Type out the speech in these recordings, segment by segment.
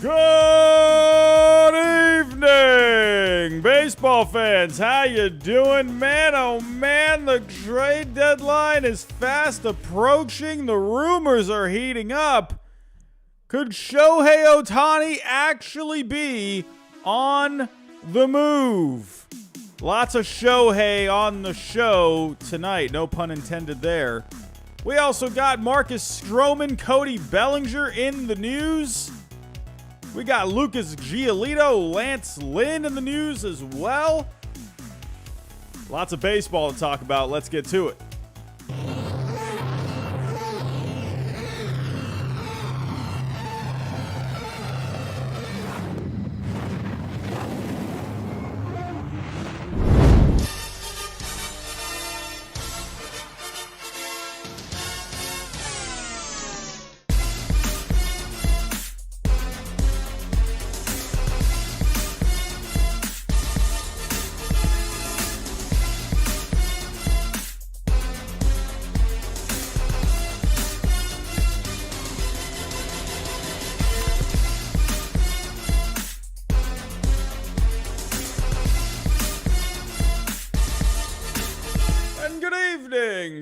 Good evening, baseball fans. How you doing? Man, oh man, the trade deadline is fast approaching. The rumors are heating up. Could Shohei Ohtani actually be on the move? Lots of Shohei on the show tonight. No pun intended there. We also got Marcus Stroman, Cody Bellinger in the news. We got Lucas Giolito, Lance Lynn in the news as well. Lots of baseball to talk about. Let's get to it.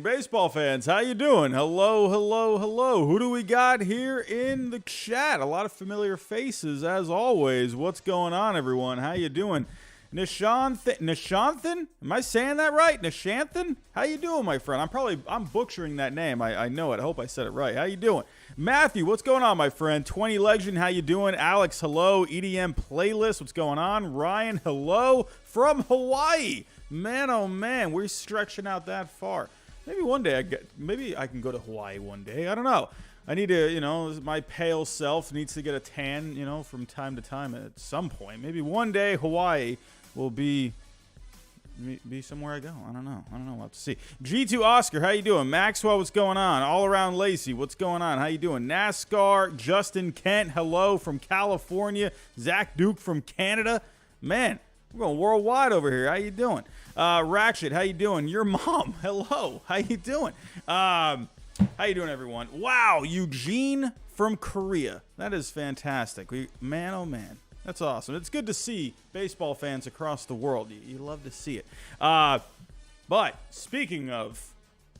Baseball fans, how you doing? Hello, hello, hello. Who do we got here in the chat? A lot of familiar faces, as always. What's going on, everyone? How you doing? Nishanthan? Am I saying that right? Nishanthan? How you doing, my friend? I'm butchering that name. I know it. I hope I said it right. How you doing? Matthew, what's going on, my friend? 20 Legend, how you doing? Alex, hello. EDM Playlist, what's going on? Ryan, hello. From Hawaii. Man, oh man, we're stretching out that far. Maybe one day maybe I can go to Hawaii one day. I don't know. I need to, my pale self needs to get a tan, from time to time at some point. Maybe one day Hawaii will be somewhere I go. I don't know. We'll have to see. G2 Oscar, how you doing? Maxwell, what's going on? All Around Lacey, what's going on? How you doing? NASCAR, Justin Kent, hello from California. Zach Duke from Canada. Man, we're going worldwide over here. How you doing? Ratchet, how you doing? Your mom, hello. How you doing? How you doing, everyone? Wow, Eugene from Korea. That is fantastic. Man, oh man, that's awesome. It's good to see baseball fans across the world. You love to see it. But speaking of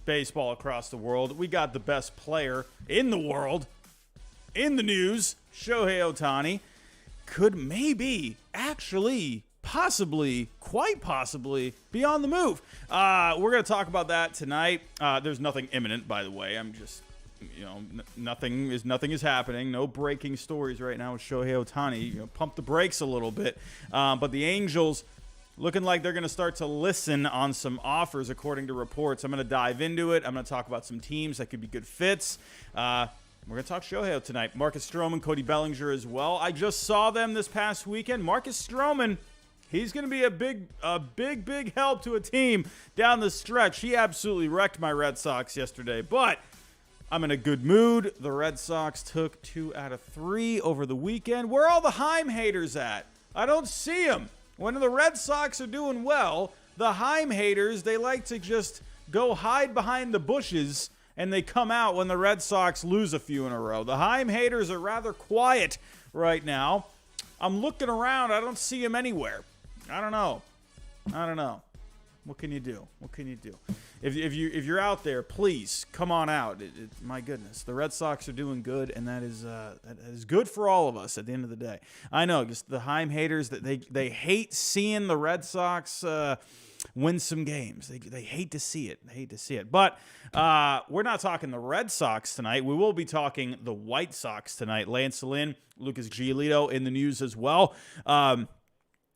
baseball across the world, we got the best player in the world in the news. Shohei Ohtani could maybe actually quite possibly be on the move. We're going to talk about that tonight. There's nothing imminent, by the way. I'm just, nothing is happening. No breaking stories right now with Shohei Ohtani. Pump the brakes a little bit. But the Angels looking like they're going to start to listen on some offers, according to reports. I'm going to dive into it. I'm going to talk about some teams that could be good fits. We're going to talk Shohei tonight. Marcus Stroman, Cody Bellinger as well. I just saw them this past weekend. Marcus Stroman, he's going to be a big help to a team down the stretch. He absolutely wrecked my Red Sox yesterday, but I'm in a good mood. The Red Sox took 2 out of 3 over the weekend. Where are all the Hyde haters at? I don't see them. When the Red Sox are doing well, the Hyde haters, they like to just go hide behind the bushes, and they come out when the Red Sox lose a few in a row. The Hyde haters are rather quiet right now. I'm looking around. I don't see them anywhere. I don't know. What can you do? If you're out there, please come on out. My goodness, the Red Sox are doing good, and that is good for all of us at the end of the day. I know, just the Hyde haters, that they hate seeing the Red Sox win some games. They hate to see it. But we're not talking the Red Sox tonight. We will be talking the White Sox tonight. Lance Lynn, Lucas Giolito in the news as well.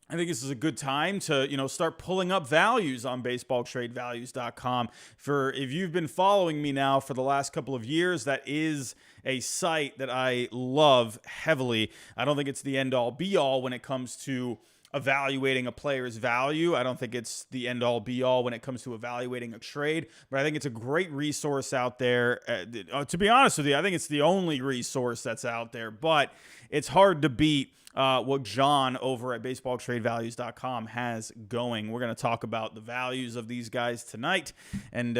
I think this is a good time to, start pulling up values on baseballtradevalues.com. If you've been following me now for the last couple of years, that is a site that I love heavily. I don't think it's the end-all, be-all when it comes to evaluating a player's value. I don't think it's the end-all, be-all when it comes to evaluating a trade, but I think it's a great resource out there. To be honest with you, I think it's the only resource that's out there, but it's hard to beat what John over at baseballtradevalues.com has going. We're going to talk about the values of these guys tonight. And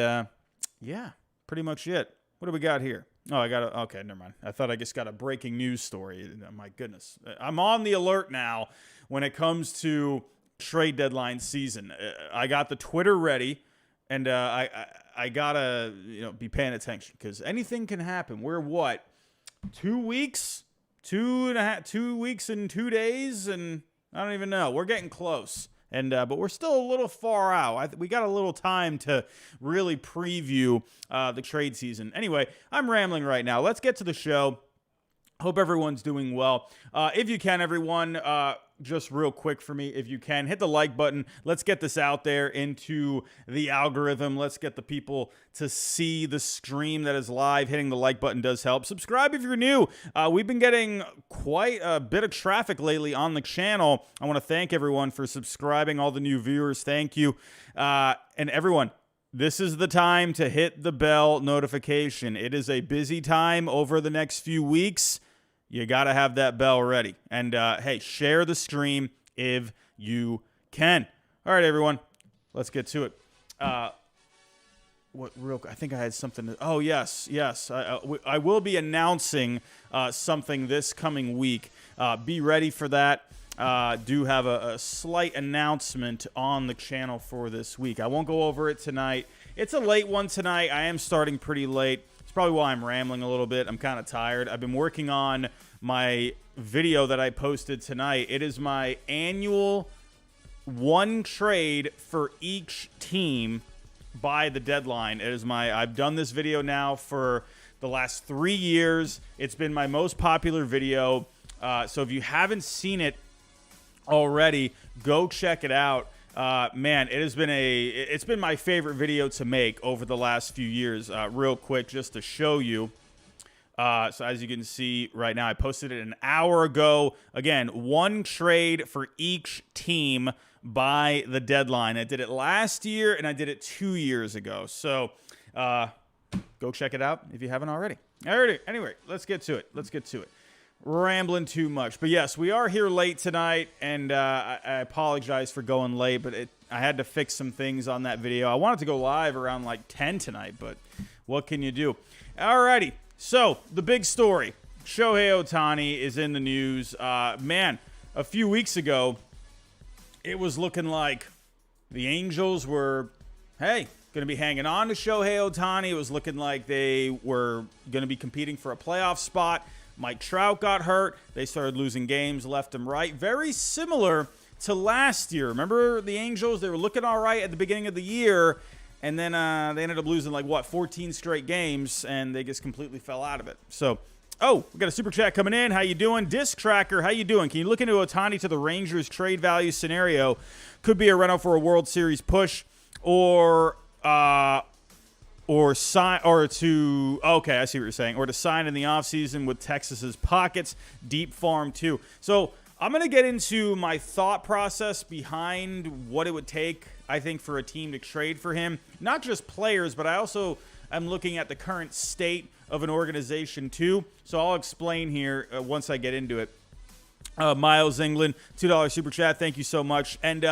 yeah, pretty much it. What do we got here? Oh, okay, never mind. I thought I just got a breaking news story. My goodness. I'm on the alert now when it comes to trade deadline season. I got the Twitter ready, and I gotta be paying attention because anything can happen. We're what, 2 weeks, 2 weeks and 2 days, and I don't even know. We're getting close. But we're still a little far out. We got a little time to really preview the trade season. Anyway, I'm rambling right now. Let's get to the show. Hope everyone's doing well. If you can, everyone, just real quick for me, if you can, hit the like button. Let's get this out there into the algorithm. Let's get the people to see the stream that is live. Hitting the like button does help. Subscribe if you're new. We've been getting quite a bit of traffic lately on the channel. I want to thank everyone for subscribing, all the new viewers. Thank you. And everyone, this is the time to hit the bell notification. It is a busy time over the next few weeks. You got to have that bell ready. And, hey, share the stream if you can. All right, everyone, let's get to it. I think I had something. Oh, yes. I will be announcing something this coming week. Be ready for that. Do have a slight announcement on the channel for this week. I won't go over it tonight. It's a late one tonight. I am starting pretty late. Probably why I'm rambling a little bit. I'm kind of tired. I've been working on my video that I posted tonight. It is my annual one trade for each team by the deadline. I've done this video now for the last 3 years. It's been my most popular video. So if you haven't seen it already, go check it out. Man, it's been my favorite video to make over the last few years. Real quick, just to show you. So as you can see right now, I posted it an hour ago. Again, one trade for each team by the deadline. I did it last year and I did it 2 years ago. So go check it out if you haven't already. Anyway, let's get to it. Rambling too much, but yes, we are here late tonight, and I apologize for going late, but I had to fix some things on that video. I wanted to go live around like 10 tonight, but what can you do? Alrighty, so the big story: Shohei Ohtani is in the news. Man, a few weeks ago, it was looking like the Angels were, going to be hanging on to Shohei Ohtani. It was looking like they were going to be competing for a playoff spot. Mike Trout got hurt. They started losing games left and right. Very similar to last year. Remember the Angels? They were looking all right at the beginning of the year, and then they ended up losing 14 straight games, and they just completely fell out of it. So, we got a super chat coming in. How you doing? Disc Tracker, how you doing? Can you look into Ohtani to the Rangers trade value scenario? Could be a rental for a World Series push, or sign, or to, okay, I see what you're saying, or to sign in the offseason with Texas's pockets, deep farm too. So I'm going to get into my thought process behind what it would take, I think, for a team to trade for him. Not just players, but I also am looking at the current state of an organization too. So I'll explain here once I get into it. Miles England, $2 super chat. Thank you so much. And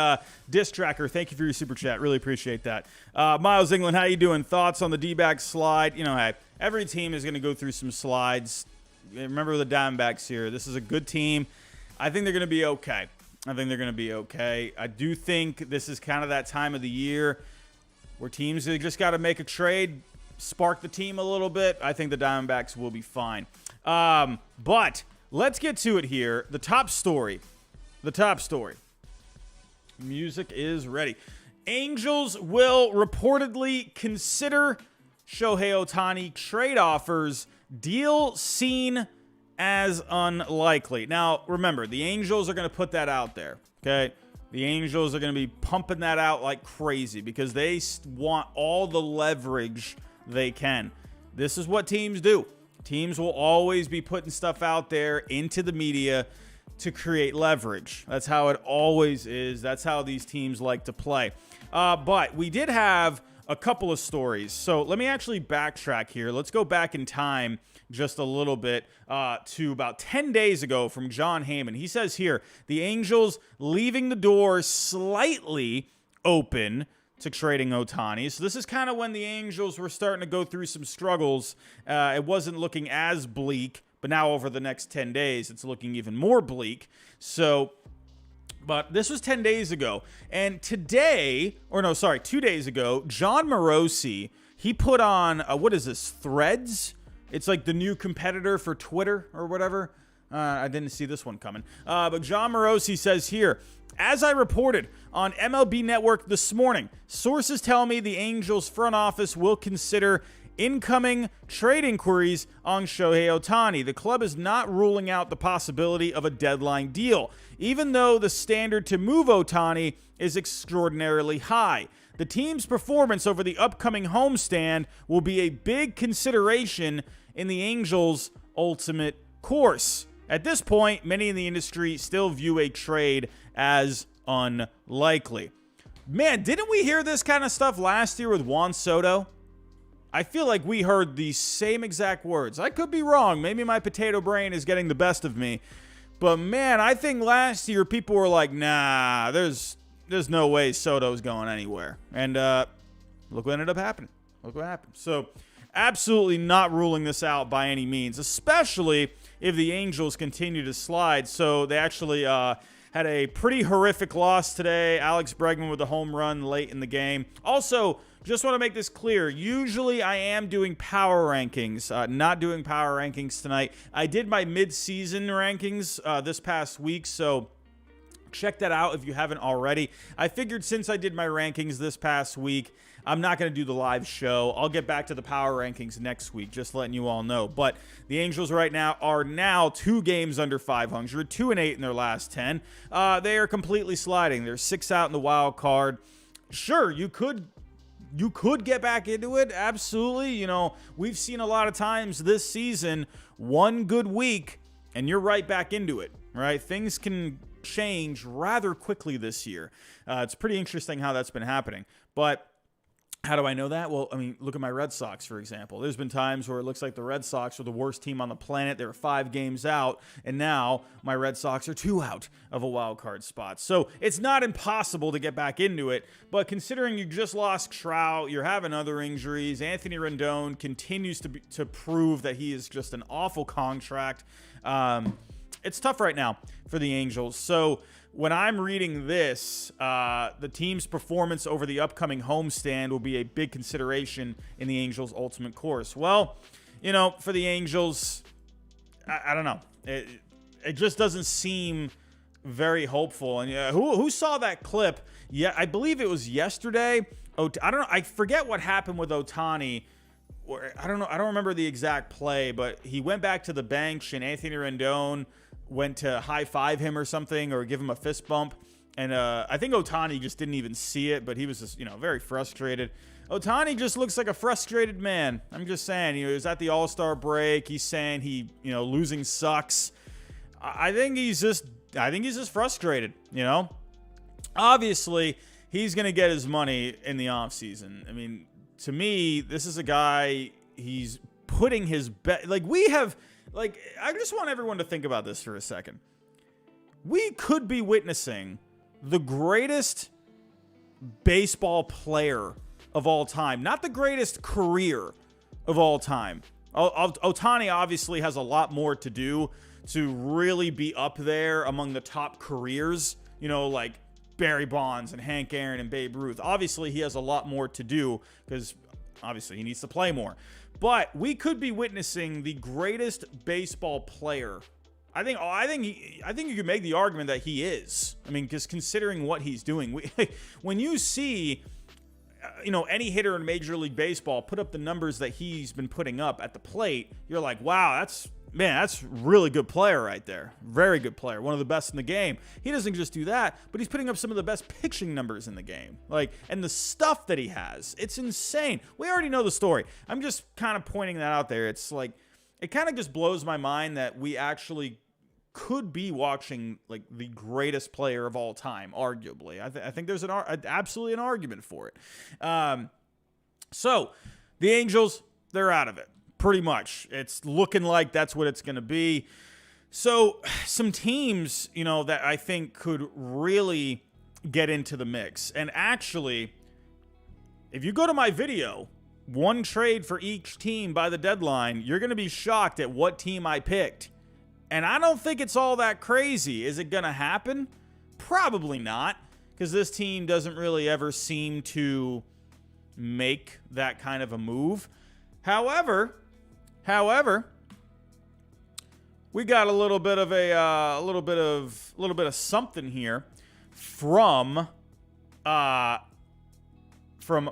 Disc Tracker, thank you for your super chat. Really appreciate that. Miles England, how you doing? Thoughts on the D-back slide? Hey, every team is going to go through some slides. Remember the Diamondbacks here. This is a good team. I think they're going to be okay. I do think this is kind of that time of the year where teams have just got to make a trade, spark the team a little bit. I think the Diamondbacks will be fine. But let's get to it here. The top story. Music is ready. Angels will reportedly consider Shohei Ohtani trade offers. Deal seen as unlikely. Now, remember, the Angels are going to put that out there, okay? The Angels are going to be pumping that out like crazy because they want all the leverage they can. This is what teams do. Teams will always be putting stuff out there into the media to create leverage. That's how it always is. That's how these teams like to play. But we did have a couple of stories. So let me actually backtrack here. Let's go back in time just a little bit to about 10 days ago from John Heyman. He says here, the Angels leaving the door slightly open to trading Ohtani. So this is kind of when the Angels were starting to go through some struggles. It wasn't looking as bleak, but now over the next 10 days, it's looking even more bleak. But this was 10 days ago. And today, 2 days ago, John Morosi, he put on, what is this, Threads? It's like the new competitor for Twitter or whatever. I didn't see this one coming. But John Morosi says here, as I reported on MLB Network this morning, sources tell me the Angels front office will consider incoming trade inquiries on Shohei Ohtani. The club is not ruling out the possibility of a deadline deal, even though the standard to move Ohtani is extraordinarily high. The team's performance over the upcoming homestand will be a big consideration in the Angels' ultimate course. At this point, many in the industry still view a trade as unlikely. Man, didn't we hear this kind of stuff last year with Juan Soto? I feel like we heard the same exact words. I could be wrong. Maybe my potato brain is getting the best of me. But man, I think last year people were like, nah, there's no way Soto's going anywhere. And look what ended up happening. Look what happened. So absolutely not ruling this out by any means, especially if the Angels continue to slide. So they actually had a pretty horrific loss today. Alex Bregman with a home run late in the game. Also, just want to make this clear. Usually I am doing power rankings. Not doing power rankings tonight. I did my mid-season rankings this past week, so check that out if you haven't already. I figured since I did my rankings this past week, I'm not going to do the live show. I'll get back to the power rankings next week, just letting you all know. But the Angels right now are 2 games under 500, 2-8 in their last 10. They are completely sliding. They're 6 out in the wild card. Sure, you could get back into it. Absolutely. You know, we've seen a lot of times this season, one good week, and you're right back into it, right? Things can change rather quickly this year. It's pretty interesting how that's been happening. But how do I know that? Well, I mean, look at my Red Sox, for example. There's been times where it looks like the Red Sox are the worst team on the planet. They were 5 games out, and now my Red Sox are 2 out of a wild card spot. So it's not impossible to get back into it, but considering you just lost Trout, you're having other injuries, Anthony Rendon continues to prove that he is just an awful contract. It's tough right now for the Angels. So when I'm reading this, the team's performance over the upcoming homestand will be a big consideration in the Angels' ultimate course. Well, you know, for the Angels, I don't know. It just doesn't seem very hopeful. And who saw that clip? Yeah, I believe it was yesterday. I don't know. I forget what happened with Ohtani. I don't know. I don't remember the exact play, but he went back to the bench, and Anthony Rendon went to high-five him or something, or give him a fist bump. And I think Ohtani just didn't even see it, but he was just, very frustrated. Ohtani just looks like a frustrated man. I'm just saying, he was at the All-Star break. He's saying losing sucks. I think he's just frustrated, Obviously, he's going to get his money in the offseason. I mean, to me, this is a guy, he's putting his bet. I just want everyone to think about this for a second. We could be witnessing the greatest baseball player of all time, not the greatest career of all time. Ohtani obviously has a lot more to do to really be up there among the top careers, like Barry Bonds and Hank Aaron and Babe Ruth. Obviously, he has a lot more to do because obviously he needs to play more. But we could be witnessing the greatest baseball player. I think you could make the argument that he is. I mean, just considering what he's doing. When you see, any hitter in Major League Baseball put up the numbers that he's been putting up at the plate, you're like, wow, that's a really good player right there. Very good player. One of the best in the game. He doesn't just do that, but he's putting up some of the best pitching numbers in the game. And the stuff that he has, it's insane. We already know the story. I'm just kind of pointing that out there. It's like, it kind of just blows my mind that we actually could be watching the greatest player of all time, arguably. I think there's absolutely an argument for it. So the Angels, they're out of it. Pretty much. It's looking like that's what it's going to be. So some teams, that I think could really get into the mix. And actually, if you go to my video, one trade for each team by the deadline, you're going to be shocked at what team I picked. And I don't think it's all that crazy. Is it going to happen? Probably not, because this team doesn't really ever seem to make that kind of a move. However, we got a little bit of something here from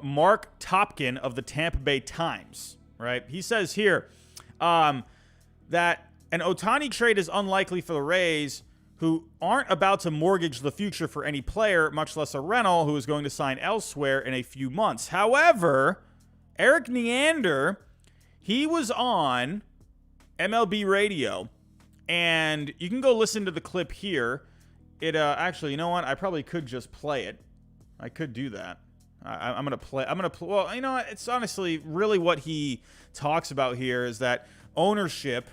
Mark Topkin of the Tampa Bay Times, right? He says here that an Ohtani trade is unlikely for the Rays, who aren't about to mortgage the future for any player, much less a rental who is going to sign elsewhere in a few months. However, Eric Neander, he was on MLB radio, and you can go listen to the clip here. It actually, you know what? I probably could just play it. I could do that. I'm gonna play. Well, you know what? It's honestly really what he talks about here is that ownership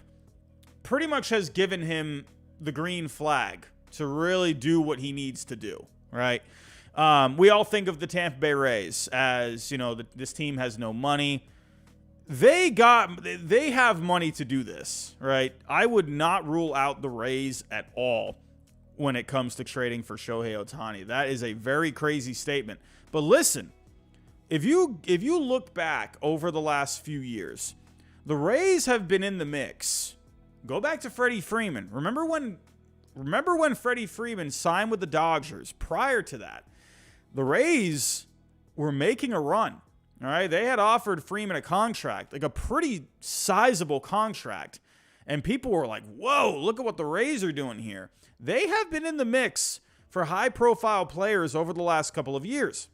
pretty much has given him the green flag to really do what he needs to do, right? We all think of the Tampa Bay Rays as, you know, this team has no money. They have money to do this, right? I would not rule out the Rays at all when it comes to trading for Shohei Ohtani. That is a very crazy statement. But listen, if you look back over the last few years, the Rays have been in the mix. Go back to Freddie Freeman. Remember when Freddie Freeman signed with the Dodgers? Prior to that, the Rays were making a run. All right, they had offered Freeman a contract, like a pretty sizable contract. And people were like, whoa, look at what the Rays are doing here. They have been in the mix for high-profile players over the last couple of years.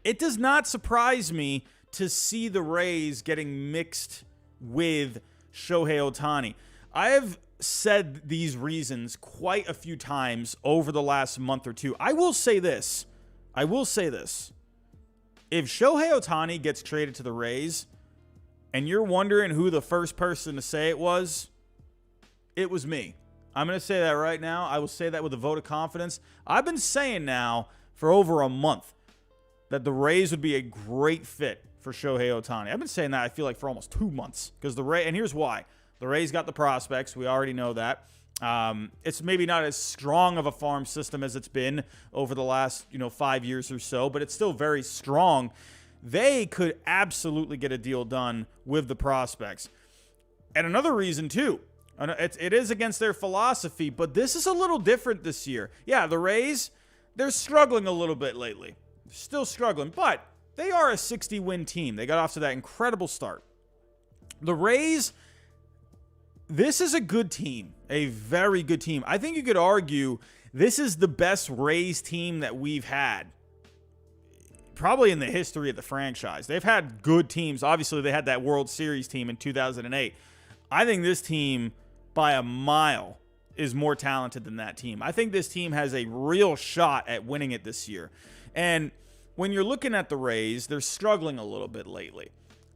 It does not surprise me to see the Rays getting mixed with Shohei Ohtani. I have said these reasons quite a few times over the last month or two. I will say this. If Shohei Ohtani gets traded to the Rays, and you're wondering who the first person to say it was me. I'm going to say that right now. I will say that with a vote of confidence. I've been saying now for over a month that the Rays would be a great fit for Shohei Ohtani. I've been saying that, I feel like, for almost 2 months. Because and here's why. The Rays got the prospects. We already know that. It's maybe not as strong of a farm system as it's been over the last 5 years or so, but it's still very strong. They could absolutely get a deal done with the prospects. And another reason, too, it is against their philosophy, but this is a little different this year. Yeah, the Rays, they're struggling a little bit lately. Still struggling, but they are a 60-win team. They got off to that incredible start. The Rays, this is a good team, a very good team. I think you could argue this is the best Rays team that we've had, probably in the history of the franchise. They've had good teams. Obviously, they had that World Series team in 2008. I think this team, by a mile, is more talented than that team. I think this team has a real shot at winning it this year. And when you're looking at the Rays, they're struggling a little bit lately.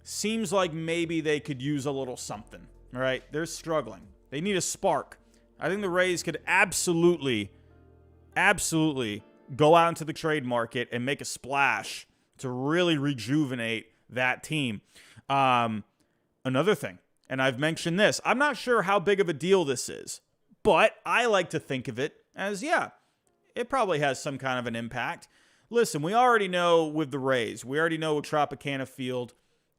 Seems like maybe they could use a little something, all right? They're struggling. They need a spark. I think the Rays could absolutely go out into the trade market and make a splash to really rejuvenate that team. Another thing, and I've mentioned this, I'm not sure how big of a deal this is, but I like to think of it as, it probably has some kind of an impact. Listen, we already know with the Rays, we already know with Tropicana Field,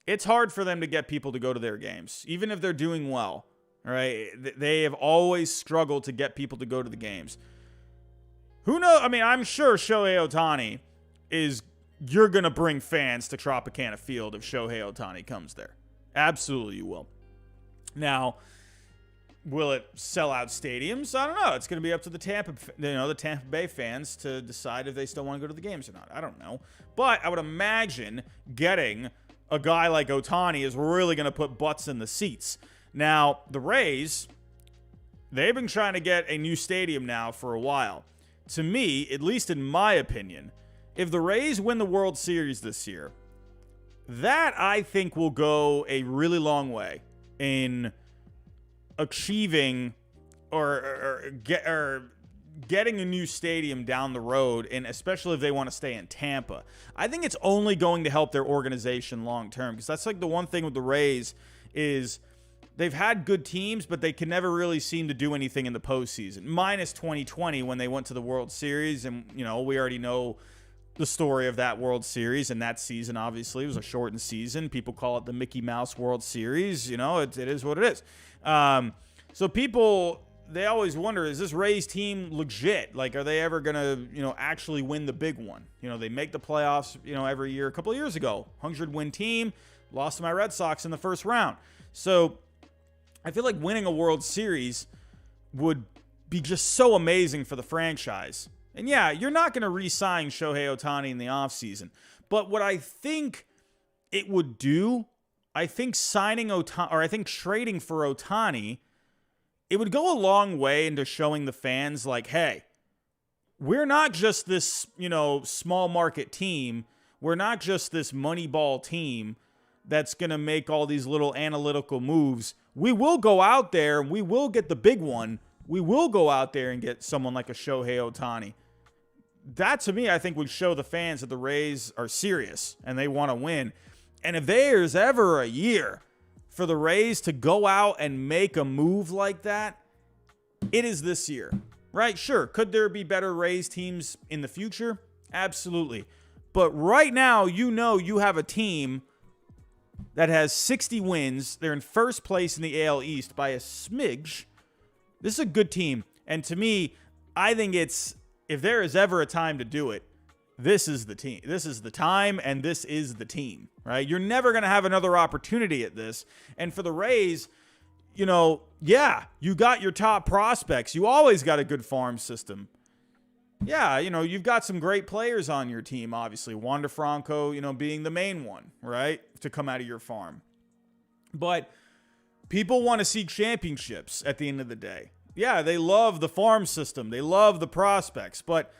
it's hard for them to get people to go to their games, even if they're doing well. All right, they have always struggled to get people to go to the games. Who knows? I mean, I'm sure Shohei Ohtani you're going to bring fans to Tropicana Field if Shohei Ohtani comes there. Absolutely you will. Now, will it sell out stadiums? I don't know. It's going to be up to the Tampa Bay fans to decide if they still want to go to the games or not. I don't know. But I would imagine getting a guy like Ohtani is really going to put butts in the seats. Now, the Rays, they've been trying to get a new stadium now for a while. To me, at least in my opinion, if the Rays win the World Series this year, that I think will go a really long way in achieving or getting a new stadium down the road, and especially if they want to stay in Tampa, I think it's only going to help their organization long term, because that's like the one thing with the Rays is they've had good teams, but they can never really seem to do anything in the postseason. Minus 2020 when they went to the World Series, and we already know the story of that World Series, and that season obviously was a shortened season. People call it the Mickey Mouse World Series. It is what it is. So people, they always wonder, is this Rays team legit? Like, are they ever going to, actually win the big one? They make the playoffs, every year. A couple of years ago, 100-win team, lost to my Red Sox in the first round. So I feel like winning a World Series would be just so amazing for the franchise. And yeah, you're not going to re-sign Shohei Ohtani in the offseason. But what I think it would do, I think trading for Ohtani, it would go a long way into showing the fans like, hey, we're not just this, small market team. We're not just this Moneyball team that's going to make all these little analytical moves. We will go out there and we will get the big one. We will go out there and get someone like a Shohei Ohtani. That, to me, I think would show the fans that the Rays are serious and they want to win. And if there's ever a year for the Rays to go out and make a move like that, it is this year, right? Sure, could there be better Rays teams in the future? Absolutely. But right now, you have a team that has 60 wins. They're in first place in the AL East by a smidge. This is a good team. And to me, I think if there is ever a time to do it, this is the team. This is the time, and this is the team, right? You're never going to have another opportunity at this. And for the Rays, you got your top prospects. You always got a good farm system. Yeah, you've got some great players on your team, obviously. Wander Franco, being the main one, right, to come out of your farm. But people want to see championships at the end of the day. Yeah, they love the farm system. They love the prospects. But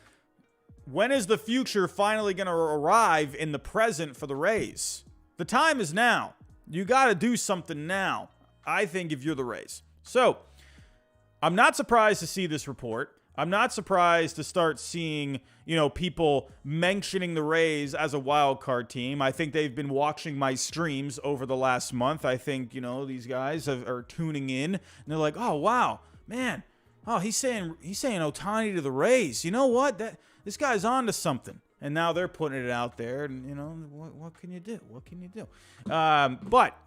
when is the future finally going to arrive in the present for the Rays? The time is now. You got to do something now, I think, if you're the Rays. So, I'm not surprised to see this report. I'm not surprised to start seeing, people mentioning the Rays as a wild card team. I think they've been watching my streams over the last month. I think, these guys are tuning in, and they're like, oh, wow. Man, he's saying Ohtani to the Rays. You know what? This guy's on to something. And now they're putting it out there. And, what can you do? What can you do? But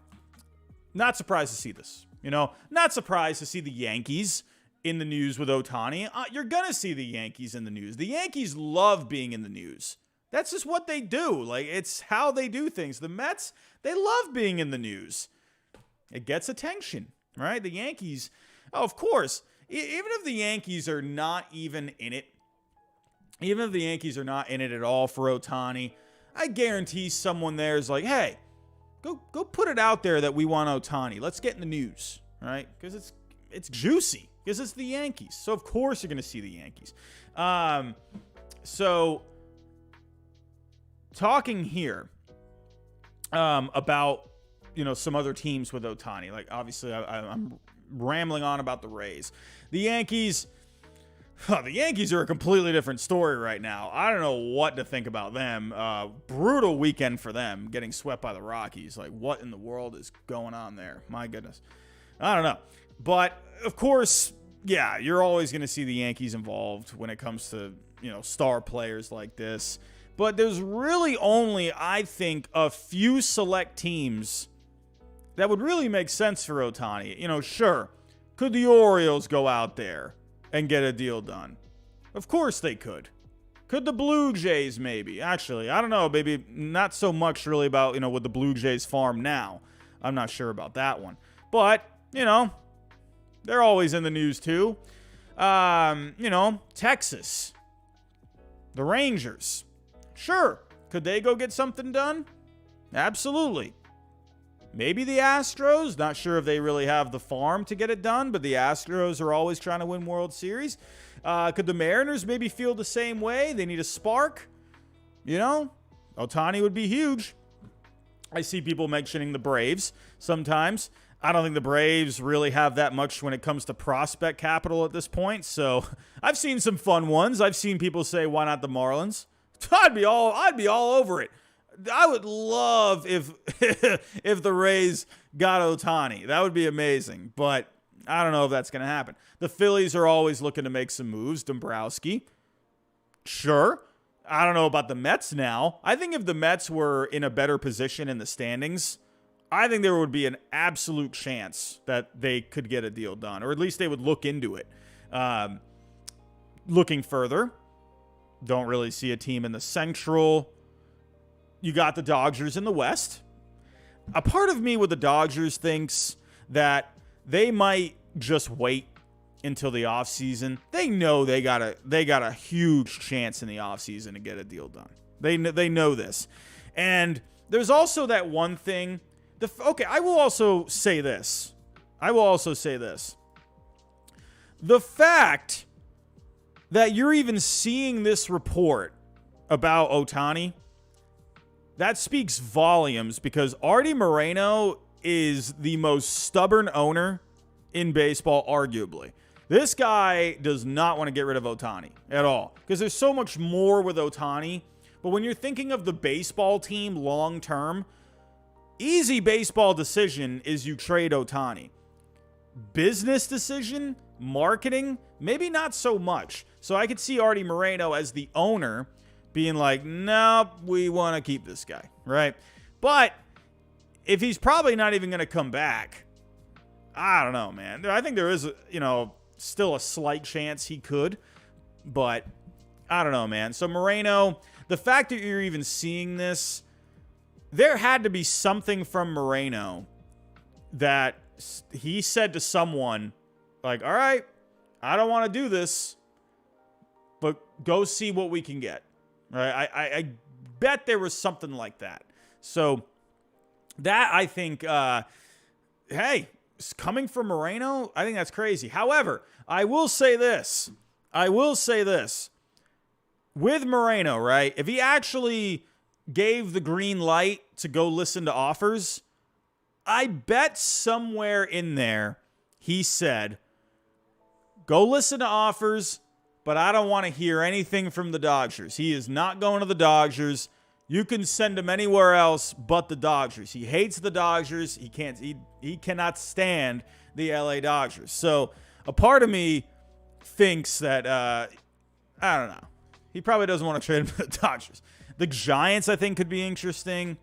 not surprised to see this. Not surprised to see the Yankees in the news with Ohtani. You're going to see the Yankees in the news. The Yankees love being in the news. That's just what they do. Like, it's how they do things. The Mets, they love being in the news. It gets attention, right? The Yankees... Oh, of course, even if the Yankees are not even in it, even if the Yankees are not in it at all for Ohtani, I guarantee someone there is like, hey, go put it out there that we want Ohtani. Let's get in the news, right? Because it's juicy, because it's the Yankees. So, of course, you're going to see the Yankees. So, talking here about, some other teams with Ohtani. Like, obviously, I'm rambling on about the Rays. The Yankees are a completely different story right now. I don't know what to think about them. Brutal weekend for them, getting swept by the Rockies. Like, what in the world is going on there? My goodness. I don't know. But, of course, yeah, you're always going to see the Yankees involved when it comes to, star players like this. But there's really only, I think, a few select teams that would really make sense for Ohtani. Sure, could the Orioles go out there and get a deal done? Of course they could. Could the Blue Jays maybe? Actually, I don't know. Maybe not so much really about, with the Blue Jays farm now. I'm not sure about that one. But, they're always in the news too. Texas. The Rangers. Sure. Could they go get something done? Absolutely. Maybe the Astros. Not sure if they really have the farm to get it done, but the Astros are always trying to win World Series. Could the Mariners maybe feel the same way? They need a spark. Ohtani would be huge. I see people mentioning the Braves sometimes. I don't think the Braves really have that much when it comes to prospect capital at this point. So I've seen some fun ones. I've seen people say, why not the Marlins? I'd be all over it. I would love if if the Rays got Ohtani. That would be amazing. But I don't know if that's going to happen. The Phillies are always looking to make some moves. Dombrowski. Sure. I don't know about the Mets now. I think if the Mets were in a better position in the standings, I think there would be an absolute chance that they could get a deal done, or at least they would look into it. Looking further, don't really see a team in the Central. You got the Dodgers in the West. A part of me with the Dodgers thinks that they might just wait until the offseason. They know they got a huge chance in the offseason to get a deal done. They know this. And there's also that one thing. I will also say this. The fact that you're even seeing this report about Ohtani, that speaks volumes, because Artie Moreno is the most stubborn owner in baseball, arguably. This guy does not want to get rid of Ohtani at all, because there's so much more with Ohtani. But when you're thinking of the baseball team long term, easy baseball decision is you trade Ohtani. Business decision, marketing, maybe not so much. So I could see Artie Moreno as the owner being like, nope, we want to keep this guy, right? But if he's probably not even going to come back, I don't know, man. I think there is, still a slight chance he could, but I don't know, man. So Moreno, the fact that you're even seeing this, there had to be something from Moreno that he said to someone, like, all right, I don't want to do this, but go see what we can get. Right? I bet there was something like that. So that, I think, hey, coming from Moreno, I think that's crazy. However, I will say this. With Moreno, right, if he actually gave the green light to go listen to offers, I bet somewhere in there he said, go listen to offers, but I don't want to hear anything from the Dodgers. He is not going to the Dodgers. You can send him anywhere else but the Dodgers. He hates the Dodgers. He cannot stand the LA Dodgers. So a part of me thinks that, I don't know. He probably doesn't want to trade him to the Dodgers. The Giants, I think, could be interesting.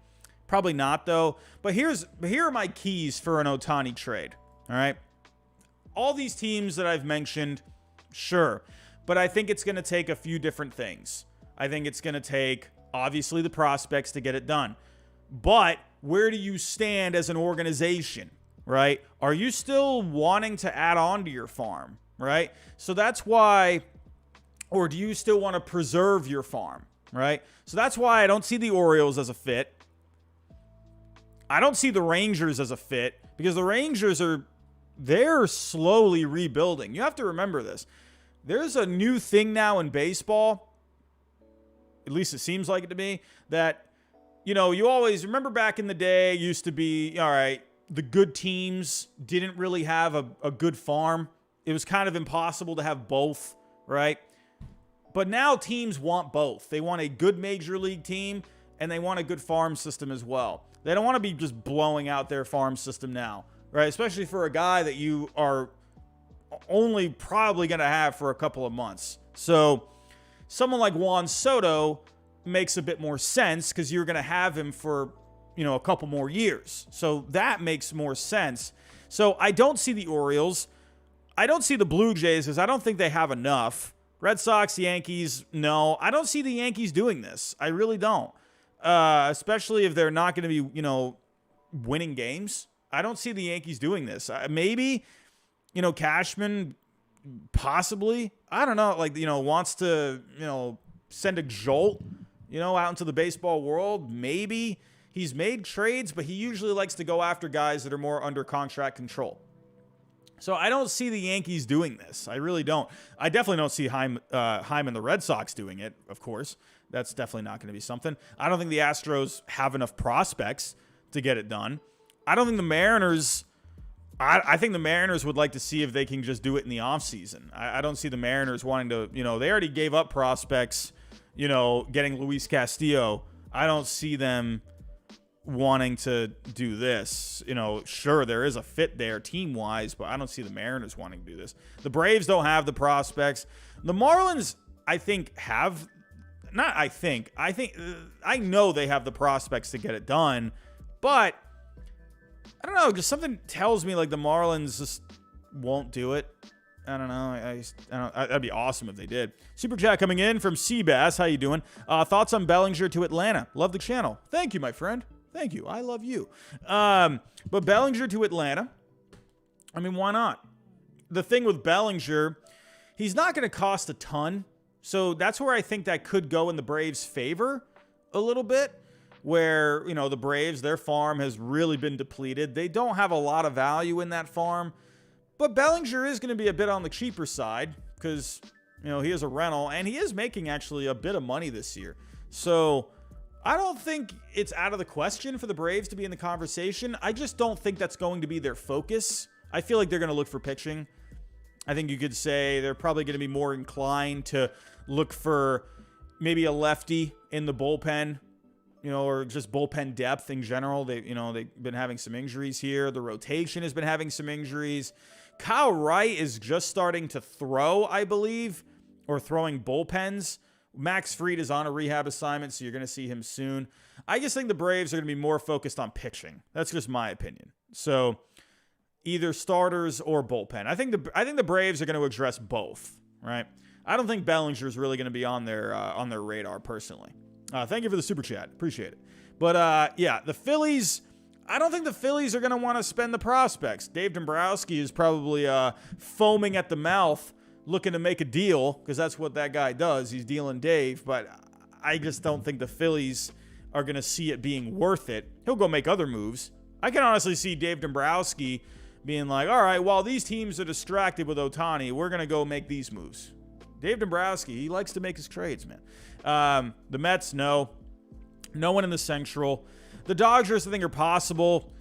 Probably not, though. But here are my keys for an Ohtani trade. All right. All these teams that I've mentioned, sure. But I think it's going to take a few different things. I think it's going to take, obviously, the prospects to get it done. But where do you stand as an organization, right? Are you still wanting to add on to your farm, right? So that's why, or do you still want to preserve your farm, right? So that's why I don't see the Orioles as a fit. I don't see the Rangers as a fit, because the Rangers they're slowly rebuilding. You have to remember this. There's a new thing now in baseball, at least it seems like it to me, that, you always remember back in the day, it used to be, all right, the good teams didn't really have a good farm. It was kind of impossible to have both, right? But now teams want both. They want a good major league team, and they want a good farm system as well. They don't want to be just blowing out their farm system now, right? Especially for a guy that you are only probably going to have for a couple of months. So someone like Juan Soto makes a bit more sense, because you're going to have him for, a couple more years. So that makes more sense. So I don't see the Orioles. I don't see the Blue Jays, because I don't think they have enough. Red Sox, Yankees, no. I don't see the Yankees doing this. I really don't. Especially if they're not going to be, winning games. I don't see the Yankees doing this. Maybe, Cashman, possibly. I don't know, wants to, send a jolt, out into the baseball world. Maybe. He's made trades, but he usually likes to go after guys that are more under contract control. So I don't see the Yankees doing this. I really don't. I definitely don't see Hyde and the Red Sox doing it, of course. That's definitely not going to be something. I don't think the Astros have enough prospects to get it done. I don't think the Mariners I think the Mariners would like to see if they can just do it in the offseason. I don't see the Mariners wanting to, they already gave up prospects, getting Luis Castillo. I don't see them wanting to do this. Sure, there is a fit there team-wise, but I don't see the Mariners wanting to do this. The Braves don't have the prospects. The Marlins, I think, I know they have the prospects to get it done, but I don't know, just something tells me like the Marlins just won't do it. I don't know. That'd be awesome if they did. Super chat coming in from Seabass. How you doing? Thoughts on Bellinger to Atlanta? Love the channel. Thank you, my friend. Thank you. I love you. But Bellinger to Atlanta, I mean, why not? The thing with Bellinger, he's not going to cost a ton. So that's where I think that could go in the Braves' favor a little bit, where, the Braves, their farm has really been depleted. They don't have a lot of value in that farm. But Bellinger is going to be a bit on the cheaper side because, he is a rental, and he is making actually a bit of money this year. So I don't think it's out of the question for the Braves to be in the conversation. I just don't think that's going to be their focus. I feel like they're going to look for pitching. I think you could say they're probably going to be more inclined to look for maybe a lefty in the bullpen, or just bullpen depth in general. They've been having some injuries here. The rotation has been having some injuries. Kyle Wright is just starting to throw, I believe, or throwing bullpens. Max Fried is on a rehab assignment, so you're going to see him soon. I just think the Braves are going to be more focused on pitching. That's just my opinion. So either starters or bullpen. I think the Braves are going to address both, right? I don't think Bellinger is really going to be on their radar personally. Thank you for the super chat. Appreciate it. But the Phillies, I don't think the Phillies are going to want to spend the prospects. Dave Dombrowski is probably foaming at the mouth looking to make a deal because that's what that guy does. He's dealing Dave, but I just don't think the Phillies are going to see it being worth it. He'll go make other moves. I can honestly see Dave Dombrowski being like, all right, while these teams are distracted with Ohtani, we're going to go make these moves. Dave Dombrowski, he likes to make his trades, man. The Mets, no. No one in the Central. The Dodgers, I think, are possible,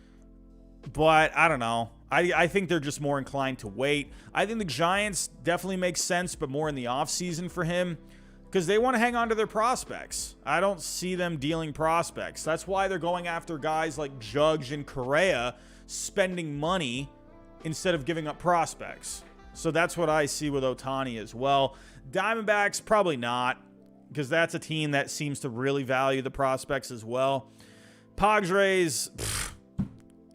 but I don't know. I think they're just more inclined to wait. I think the Giants definitely make sense, but more in the offseason for him because they want to hang on to their prospects. I don't see them dealing prospects. That's why they're going after guys like Judge and Correa, spending money instead of giving up prospects. So that's what I see with Ohtani as well. Diamondbacks, probably not, because that's a team that seems to really value the prospects as well. Padres,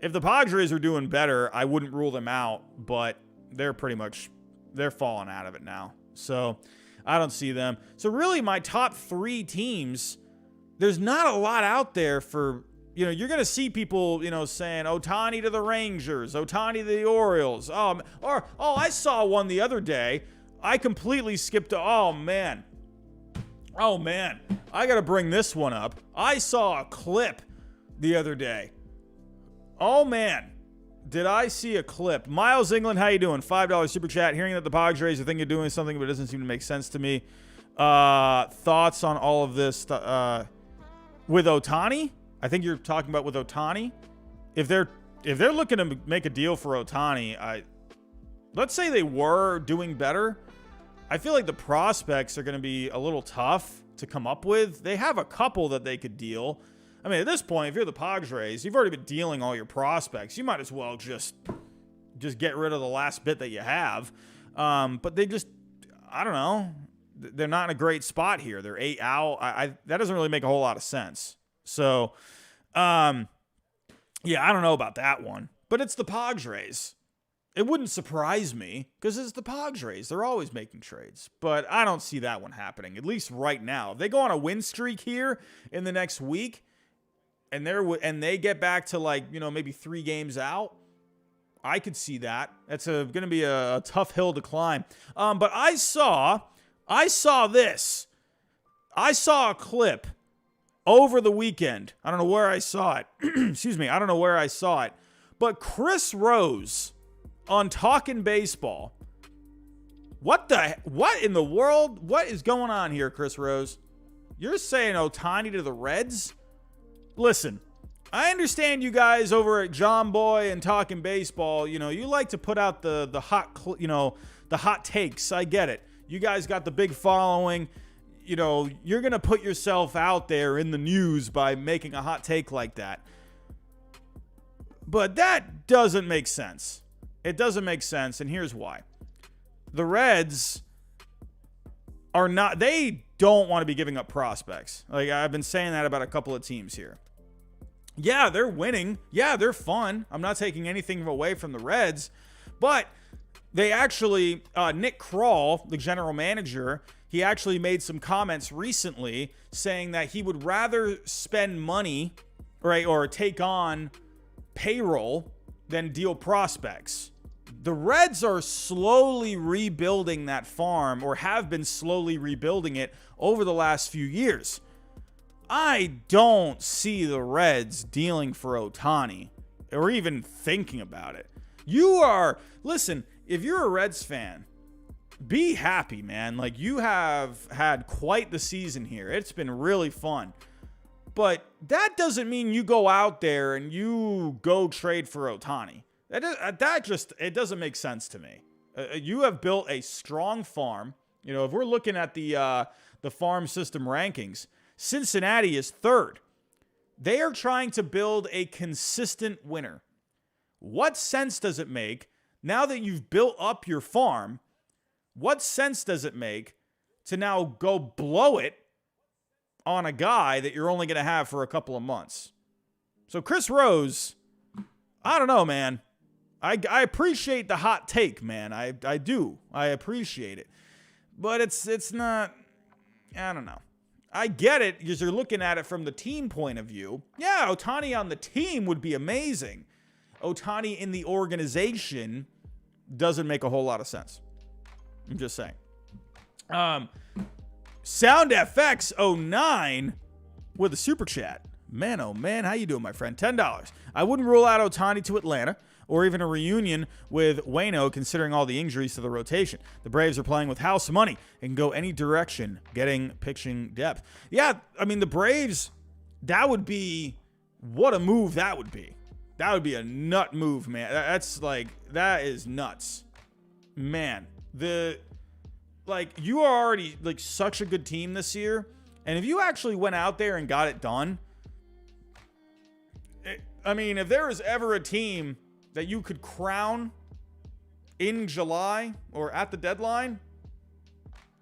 if the Padres are doing better, I wouldn't rule them out, but they're falling out of it now. So I don't see them. So really my top three teams, there's not a lot out there for, you're going to see people, saying Ohtani to the Rangers, Ohtani to the Orioles. I saw one the other day. I completely skipped oh man, I got to bring this one up. I saw a clip the other day. Oh man, did I see a clip. Miles England, how you doing? $5 super chat. Hearing that the Padres are thinking of doing something, but it doesn't seem to make sense to me. Thoughts on all of this with Ohtani? I think you're talking about with Ohtani. If they're looking to make a deal for Ohtani, let's say they were doing better. I feel like the prospects are going to be a little tough to come up with. They have a couple that they could deal. I mean, at this point, if you're the Padres, you've already been dealing all your prospects. You might as well just get rid of the last bit that you have. But they just, I don't know. They're not in a great spot here. They're 8 out. That doesn't really make a whole lot of sense. So, I don't know about that one. But it's the Padres. It wouldn't surprise me because it's the Padres. They're always making trades. But I don't see that one happening, at least right now. If they go on a win streak here in the next week and they get back to maybe 3 games out, I could see that. That's going to be a tough hill to climb. But I saw this. I saw a clip over the weekend. I don't know where I saw it. Excuse me. I don't know where I saw it. But Chris Rose on Talkin' Baseball. What in the world? What is going on here, Chris Rose? You're saying Ohtani to the Reds? Listen, I understand you guys over at John Boy and Talking Baseball, you like to put out the hot takes. I get it. You guys got the big following. You're going to put yourself out there in the news by making a hot take like that. But that doesn't make sense. It doesn't make sense, and here's why. The Reds they don't want to be giving up prospects. Like, I've been saying that about a couple of teams here. Yeah, they're winning. Yeah, they're fun. I'm not taking anything away from the Reds. But they actually, Nick Krall, the general manager, he actually made some comments recently saying that he would rather spend money, right, or take on payroll than deal prospects. The Reds are slowly rebuilding that farm, or have been slowly rebuilding it over the last few years. I don't see the Reds dealing for Ohtani or even thinking about it. Listen, if you're a Reds fan, be happy, man. Like, you have had quite the season here. It's been really fun. But that doesn't mean you go out there and you go trade for Ohtani. It doesn't make sense to me. You have built a strong farm. If we're looking at the farm system rankings, Cincinnati is third. They are trying to build a consistent winner. What sense does it make, now that you've built up your farm, what sense does it make to now go blow it on a guy that you're only going to have for a couple of months? So Chris Rose, I don't know, man. I appreciate the hot take, man. I do. I appreciate it. But it's not, I don't know. I get it because you're looking at it from the team point of view. Yeah, Ohtani on the team would be amazing. Ohtani in the organization doesn't make a whole lot of sense. I'm just saying. SoundFX09 with a super chat. Man, oh man, how you doing, my friend? $10. I wouldn't rule out Ohtani to Atlanta or even a reunion with Waino, considering all the injuries to the rotation. The Braves are playing with house money and can go any direction, getting pitching depth. Yeah, I mean, the Braves, that would be, what a move that would be. That would be a nut move, man. That is nuts. Man, you are already such a good team this year. And if you actually went out there and got it done, if there was ever a team that you could crown in July or at the deadline,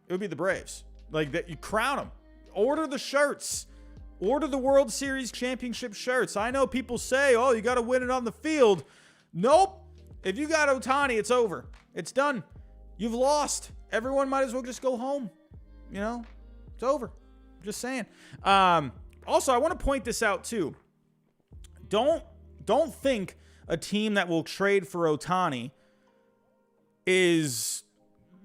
it would be the Braves. That you crown them. Order the shirts. Order the World Series championship shirts. I know people say, oh, you got to win it on the field. Nope. If you got Ohtani, it's over. It's done. You've lost. Everyone might as well just go home. It's over. Just saying. Also, I want to point this out too. Don't think a team that will trade for Ohtani is,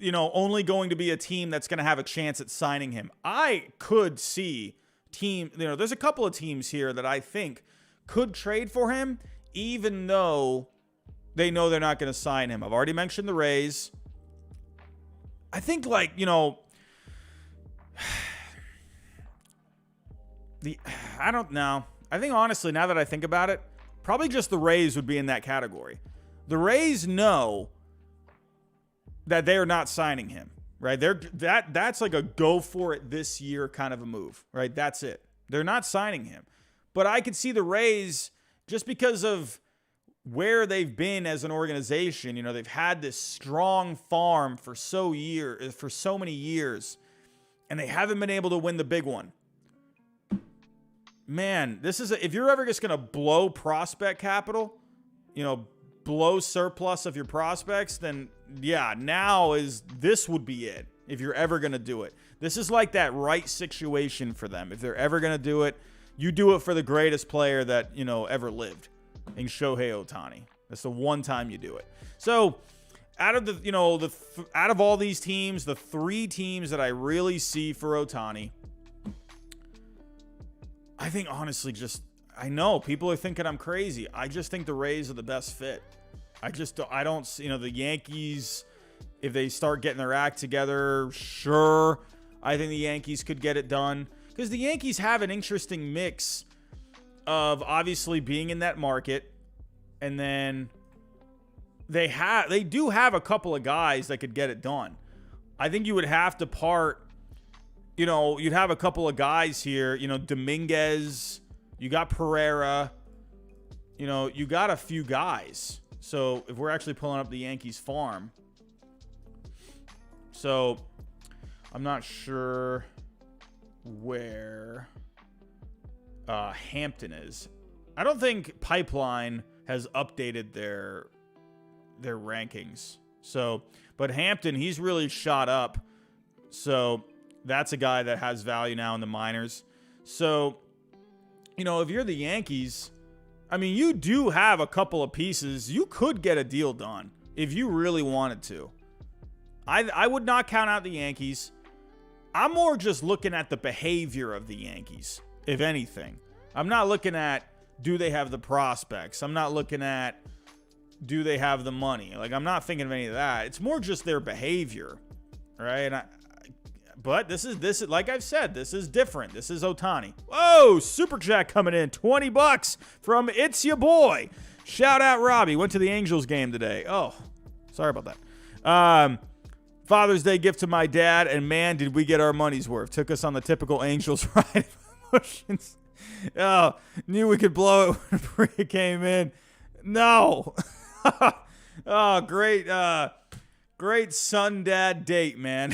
only going to be a team that's going to have a chance at signing him. I could see there's a couple of teams here that I think could trade for him, even though they know they're not going to sign him. I've already mentioned the Rays. I think I don't know. I think honestly, now that I think about it, probably just the Rays would be in that category. The Rays know that they are not signing him, right? That's like a go for it this year kind of a move, right? That's it. They're not signing him. But I could see the Rays, just because of where they've been as an organization, they've had this strong farm for so many years, and they haven't been able to win the big one. Man, if you're ever just going to blow prospect capital, blow surplus of your prospects, then yeah, this would be it. If you're ever going to do it, this is like that right situation for them. If they're ever going to do it, you do it for the greatest player that, ever lived, in Shohei Ohtani. That's the one time you do it. So out of out of all these teams, the three teams that I really see for Ohtani, I think honestly, I know people are thinking I'm crazy. I just think the Rays are the best fit. I don't see, the Yankees, if they start getting their act together, sure. I think the Yankees could get it done because the Yankees have an interesting mix of obviously being in that market, and then they do have a couple of guys that could get it done. I think you would have to part, you'd have a couple of guys here, Dominguez, you got Pereira, you got a few guys. So if we're actually pulling up the Yankees farm, so I'm not sure where Hampton is. I don't think Pipeline has updated their rankings. So, but Hampton, he's really shot up. So that's a guy that has value now in the minors. So, if you're the Yankees, I mean, you do have a couple of pieces. You could get a deal done if you really wanted to. I would not count out the Yankees. I'm more just looking at the behavior of the Yankees, if anything. I'm not looking at, do they have the prospects? I'm not looking at, do they have the money? Like, I'm not thinking of any of that. It's more just their behavior, right? But this is like I've said, this is different. This is Ohtani. Whoa, Super Chat coming in, $20 from It's Your Boy. Shout out Robbie. Went to the Angels game today. Oh, sorry about that. Father's Day gift to my dad, and man, did we get our money's worth. Took us on the typical Angels ride of emotions. Oh, knew we could blow it when Bria came in. No. Oh, great son dad date, man.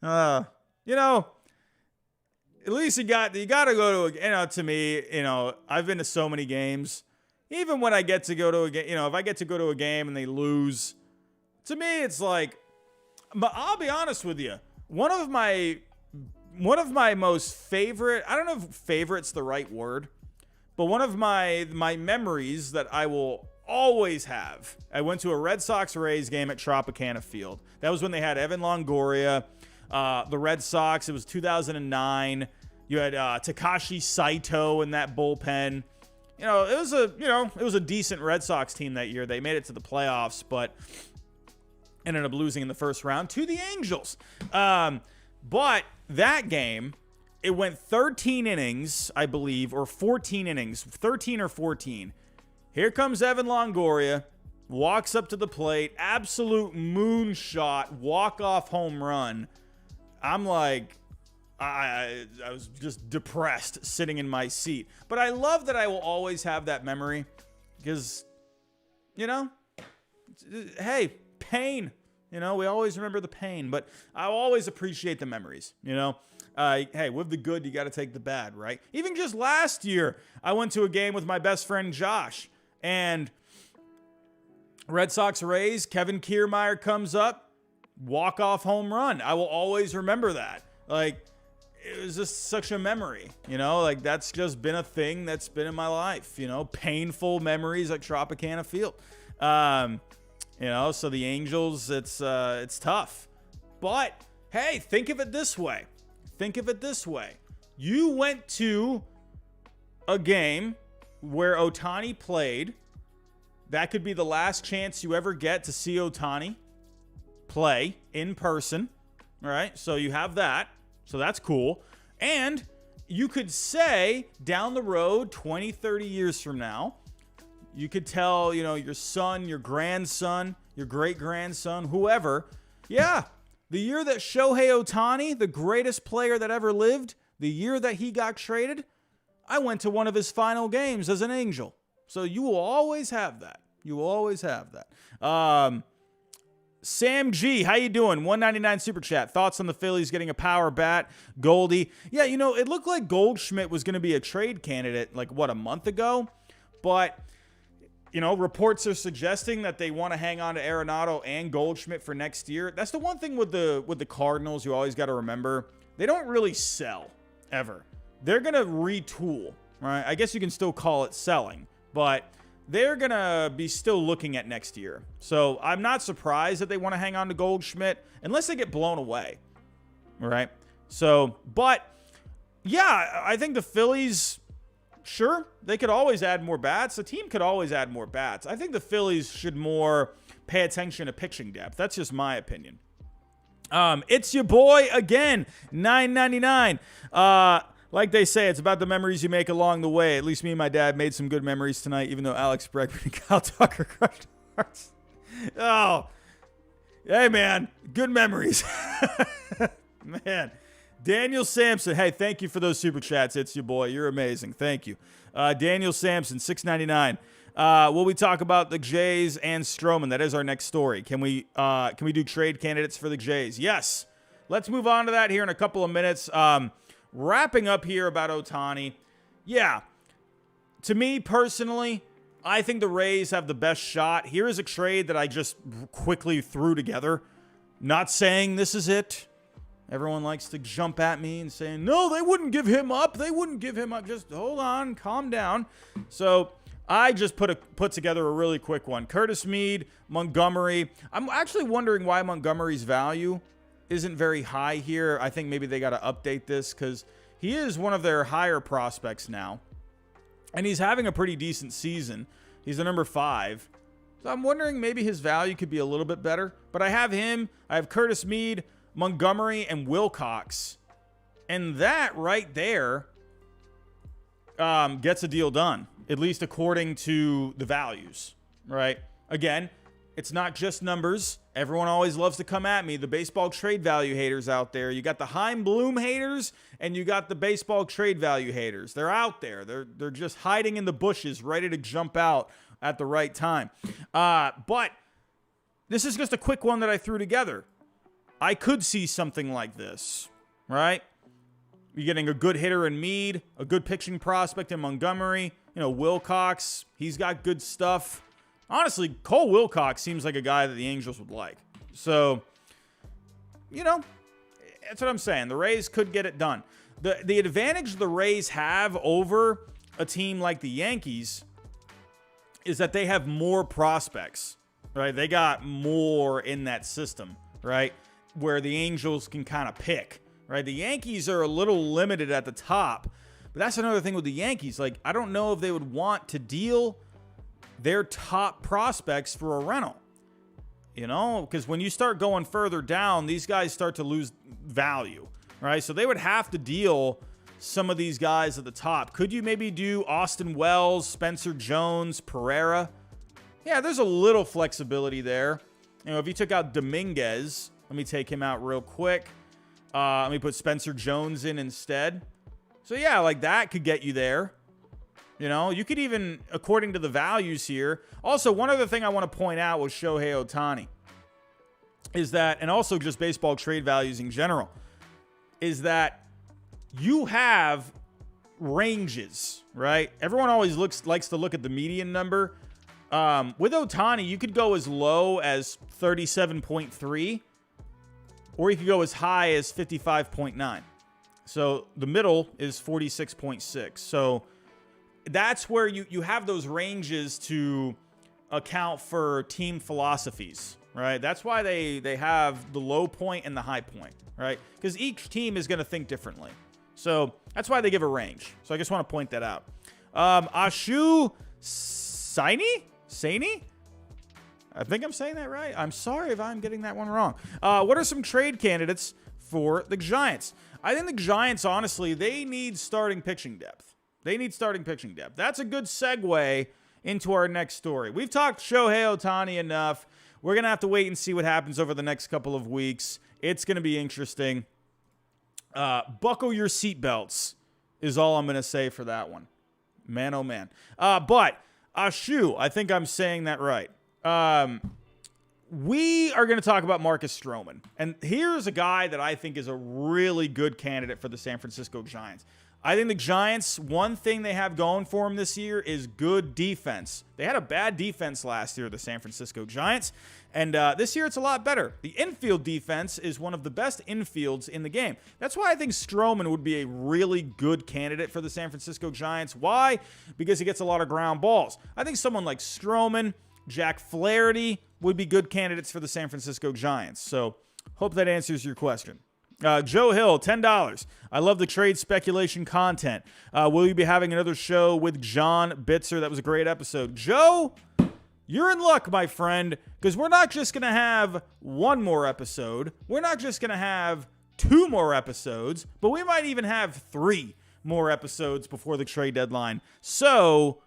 At least you got to go to to me, I've been to so many games. Even when I get to go to a game, if I get to go to a game and they lose, to me it's like, but I'll be honest with you, one of my most favorite, I don't know if favorite's the right word, but one of my memories that I will always have, I went to a Red Sox-Rays game at Tropicana Field. That was when they had Evan Longoria, the Red Sox. It was 2009. You had Takashi Saito in that bullpen. It was a decent Red Sox team that year. They made it to the playoffs, but ended up losing in the first round to the Angels. But that game, it went 13 innings, I believe, or 14 innings, 13 or 14. Here comes Evan Longoria, walks up to the plate, absolute moonshot, walk-off home run. I'm like, I was just depressed sitting in my seat. But I love that I will always have that memory because, hey, pain. We always remember the pain, but I always appreciate the memories, Hey, with the good, you got to take the bad, right? Even just last year, I went to a game with my best friend Josh, and Red Sox Rays, Kevin Kiermaier comes up, walk-off home run. I will always remember that. Like, it was just such a memory, that's just been a thing that's been in my life, painful memories at Tropicana Field. So the Angels, it's tough. But, hey, think of it this way. You went to a game where Ohtani played. That could be the last chance you ever get to see Ohtani play in person, right? So you have that. So that's cool. And you could say down the road, 20, 30 years from now, you could tell, your son, your grandson, your great-grandson, whoever, yeah, the year that Shohei Ohtani, the greatest player that ever lived, the year that he got traded, I went to one of his final games as an Angel. So you will always have that. Sam G, how you doing? $1.99 super chat. Thoughts on the Phillies getting a power bat? Goldie. Yeah, it looked like Goldschmidt was going to be a trade candidate a month ago. But, reports are suggesting that they want to hang on to Arenado and Goldschmidt for next year. That's the one thing with the Cardinals you always got to remember. They don't really sell, ever. They're going to retool, right? I guess you can still call it selling, but they're going to be still looking at next year. So I'm not surprised that they want to hang on to Goldschmidt unless they get blown away, right? So, but, yeah, I think the Phillies, sure, they could always add more bats. The team could always add more bats. I think the Phillies should more pay attention to pitching depth. That's just my opinion. It's your boy again, $9.99. Like they say, it's about the memories you make along the way. At least me and my dad made some good memories tonight, even though Alex Bregman and Kyle Tucker crushed hearts. Oh, hey, man. Good memories. Man. Daniel Sampson. Hey, thank you for those super chats. It's your boy. You're amazing. Thank you. Daniel Sampson, $6.99. Will we talk about the Jays and Stroman? That is our next story. Can we do trade candidates for the Jays? Yes. Let's move on to that here in a couple of minutes. Wrapping up here about Ohtani. Yeah. To me personally, I think the Rays have the best shot. Here is a trade that I just quickly threw together. Not saying this is it. Everyone likes to jump at me and saying, no, they wouldn't give him up. They wouldn't give him up. Just hold on, calm down. So I just put together a really quick one. Curtis Mead, Montgomery. I'm actually wondering why Montgomery's value isn't very high here. I think maybe they got to update this because he is one of their higher prospects now. And he's having a pretty decent season. He's the number 5. So I'm wondering maybe his value could be a little bit better. But I have him. I have Curtis Mead, Montgomery, and Wilcox. And that right there gets a deal done, at least according to the values, right? Again, it's not just numbers. Everyone always loves to come at me. The baseball trade value haters out there. You got the Heim Bloom haters, and you got the baseball trade value haters. They're out there. They're just hiding in the bushes, ready to jump out at the right time. But this is just a quick one that I threw together. I could see something like this, right? You're getting a good hitter in Mead, a good pitching prospect in Montgomery. Wilcox, he's got good stuff. Honestly, Cole Wilcox seems like a guy that the Angels would like. So, that's what I'm saying. The Rays could get it done. The advantage the Rays have over a team like the Yankees is that they have more prospects, right? They got more in that system, right? Where the Angels can kind of pick, right? The Yankees are a little limited at the top, but that's another thing with the Yankees. Like, I don't know if they would want to deal their top prospects for a rental, because when you start going further down, these guys start to lose value, right? So they would have to deal some of these guys at the top. Could you maybe do Austin Wells, Spencer Jones, Pereira? Yeah, there's a little flexibility there. If you took out Dominguez, let me take him out real quick. Let me put Spencer Jones in instead. So yeah, like that could get you there. You could even, according to the values here. Also, one other thing I want to point out with Shohei Ohtani is that, and also just baseball trade values in general, is that you have ranges, right? Everyone always likes to look at the median number. With Ohtani, you could go as low as 37.3, or you could go as high as 55.9. So the middle is 46.6. So that's where you have those ranges to account for team philosophies, right? That's why they have the low point and the high point, right? Because each team is going to think differently. So that's why they give a range. So I just want to point that out. Ashu Saini? I think I'm saying that right. I'm sorry if I'm getting that one wrong. What are some trade candidates for the Giants? I think the Giants, honestly, they need starting pitching depth. That's a good segue into our next story. We've talked Shohei Ohtani enough. We're going to have to wait and see what happens over the next couple of weeks. It's going to be interesting. Buckle your seatbelts is all I'm going to say for that one. Man, oh man. But Ashu, I think I'm saying that right. We are going to talk about Marcus Stroman. And here's a guy that I think is a really good candidate for the San Francisco Giants. I think the Giants, one thing they have going for them this year is good defense. They had a bad defense last year, the San Francisco Giants, and this year it's a lot better. The infield defense is one of the best infields in the game. That's why I think Stroman would be a really good candidate for the San Francisco Giants. Why? Because he gets a lot of ground balls. I think someone like Stroman, Jack Flaherty would be good candidates for the San Francisco Giants. So hope that answers your question. Joe Hill, $10. I love the trade speculation content. Will you be having another show with John Bitzer? That was a great episode. Joe, you're in luck, my friend, because we're not just going to have one more episode. We're not just going to have 2 more episodes, but we might even have 3. more episodes before the trade deadline. So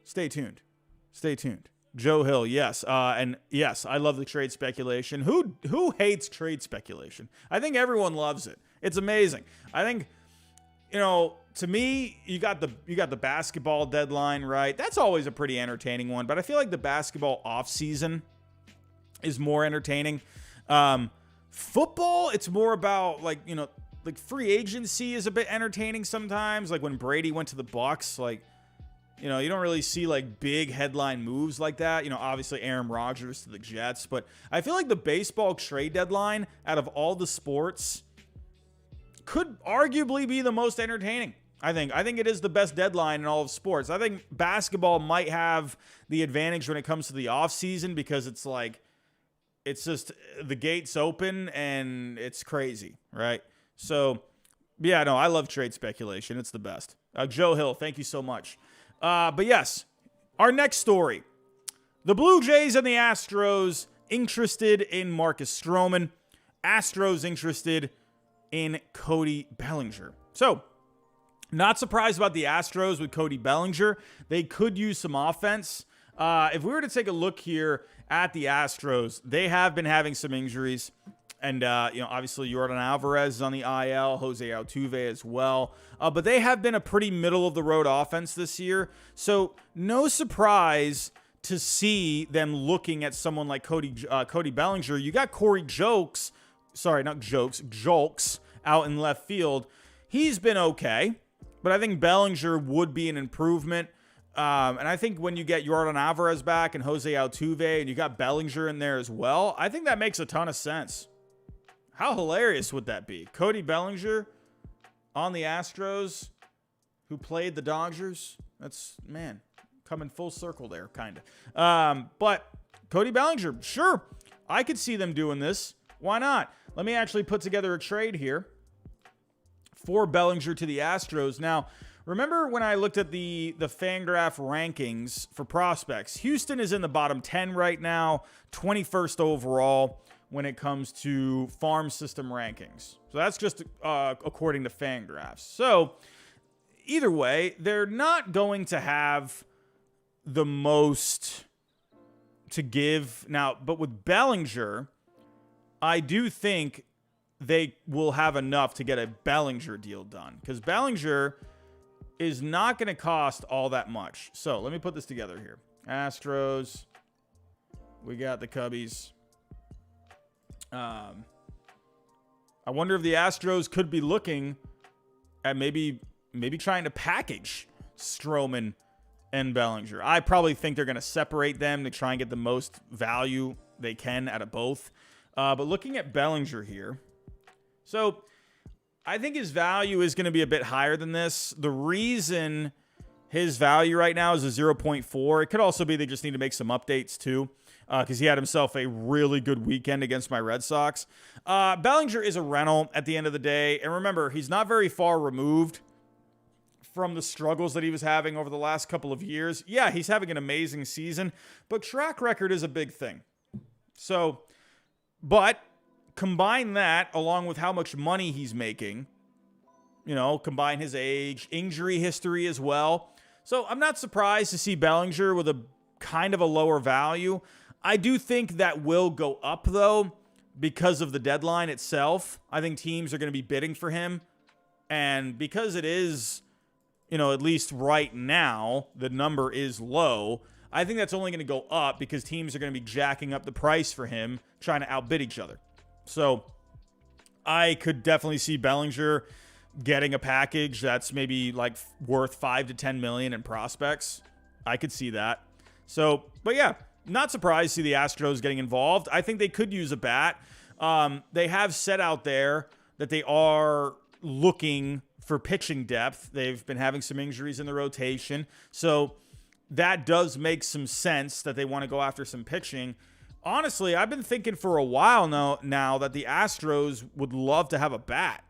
stay tuned. Stay tuned. Joe Hill, yes. And yes, I love the trade speculation. Who hates trade speculation? I think everyone loves it. It's amazing. I think, to me, you got the basketball deadline, right? That's always a pretty entertaining one, but I feel like the basketball offseason is more entertaining. Football, it's more about like free agency is a bit entertaining sometimes. Like when Brady went to the Bucs, you don't really see like big headline moves like that. Obviously Aaron Rodgers to the Jets, but I feel like the baseball trade deadline out of all the sports could arguably be the most entertaining. I think it is the best deadline in all of sports. I think basketball might have the advantage when it comes to the offseason because it's just the gates open and it's crazy, right? So, yeah, no, I love trade speculation. It's the best. Joe Hill, thank you so much. But yes, our next story. The Blue Jays and the Astros interested in Marcus Stroman. Astros interested in Cody Bellinger. So, not surprised about the Astros with Cody Bellinger. They could use some offense. If we were to take a look here at the Astros, they have been having some injuries. And, obviously Yordan Alvarez is on the IL, Jose Altuve as well. But they have been a pretty middle-of-the-road offense this year. So no surprise to see them looking at someone like Cody Bellinger. You got Corey Julks out in left field. He's been okay, but I think Bellinger would be an improvement. And I think when you get Yordan Alvarez back and Jose Altuve and you got Bellinger in there as well, I think that makes a ton of sense. How hilarious would that be? Cody Bellinger on the Astros, who played the Dodgers. That's, coming full circle there, kind of. But Cody Bellinger, sure. I could see them doing this. Why not? Let me actually put together a trade here for Bellinger to the Astros. Now, remember when I looked at the FanGraph rankings for prospects? Houston is in the bottom 10 right now, 21st overall when it comes to farm system rankings. So that's just according to FanGraphs. So either way, they're not going to have the most to give. Now, but with Bellinger, I do think they will have enough to get a Bellinger deal done because Bellinger is not going to cost all that much. So let me put this together here. Astros. We got the Cubbies. I wonder if the Astros could be looking at maybe trying to package Stroman and Bellinger. I probably think they're going to separate them to try and get the most value they can out of both. But looking at Bellinger here, so I think his value is going to be a bit higher than this. The reason his value right now is a 0.4. It could also be they just need to make some updates too, because he had himself a really good weekend against my Red Sox. Bellinger is a rental at the end of the day. And remember, he's not very far removed from the struggles that he was having over the last couple of years. Yeah, he's having an amazing season, but track record is a big thing. So, but combine that along with how much money he's making, combine his age, injury history as well. So I'm not surprised to see Bellinger with a kind of a lower value. I do think that will go up, though, because of the deadline itself. I think teams are going to be bidding for him. And because it is, at least right now, the number is low, I think that's only going to go up because teams are going to be jacking up the price for him, trying to outbid each other. So I could definitely see Bellinger getting a package that's maybe like worth $5 to $10 million in prospects. I could see that. So, but yeah, not surprised to see the Astros getting involved. I think they could use a bat. They have said out there that they are looking for pitching depth. They've been having some injuries in the rotation. So that does make some sense that they want to go after some pitching. Honestly, I've been thinking for a while now that the Astros would love to have a bat.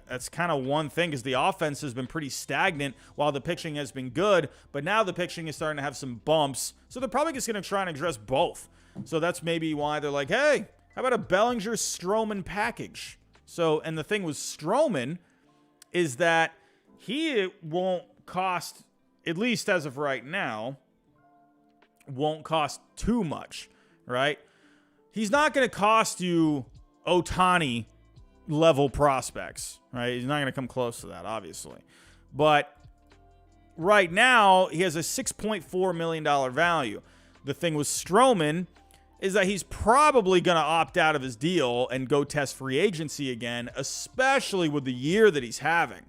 That's kind of one thing because the offense has been pretty stagnant while the pitching has been good. But now the pitching is starting to have some bumps. So they're probably just going to try and address both. So that's maybe why they're like, hey, how about a Bellinger Stroman package? So, and the thing with Stroman is that he won't cost, at least as of right now, won't cost too much, right? He's not going to cost you Ohtani level prospects, right? He's not going to come close to that, obviously. But right now, he has a $6.4 million value. The thing with Stroman is that he's probably going to opt out of his deal and go test free agency again, especially with the year that he's having.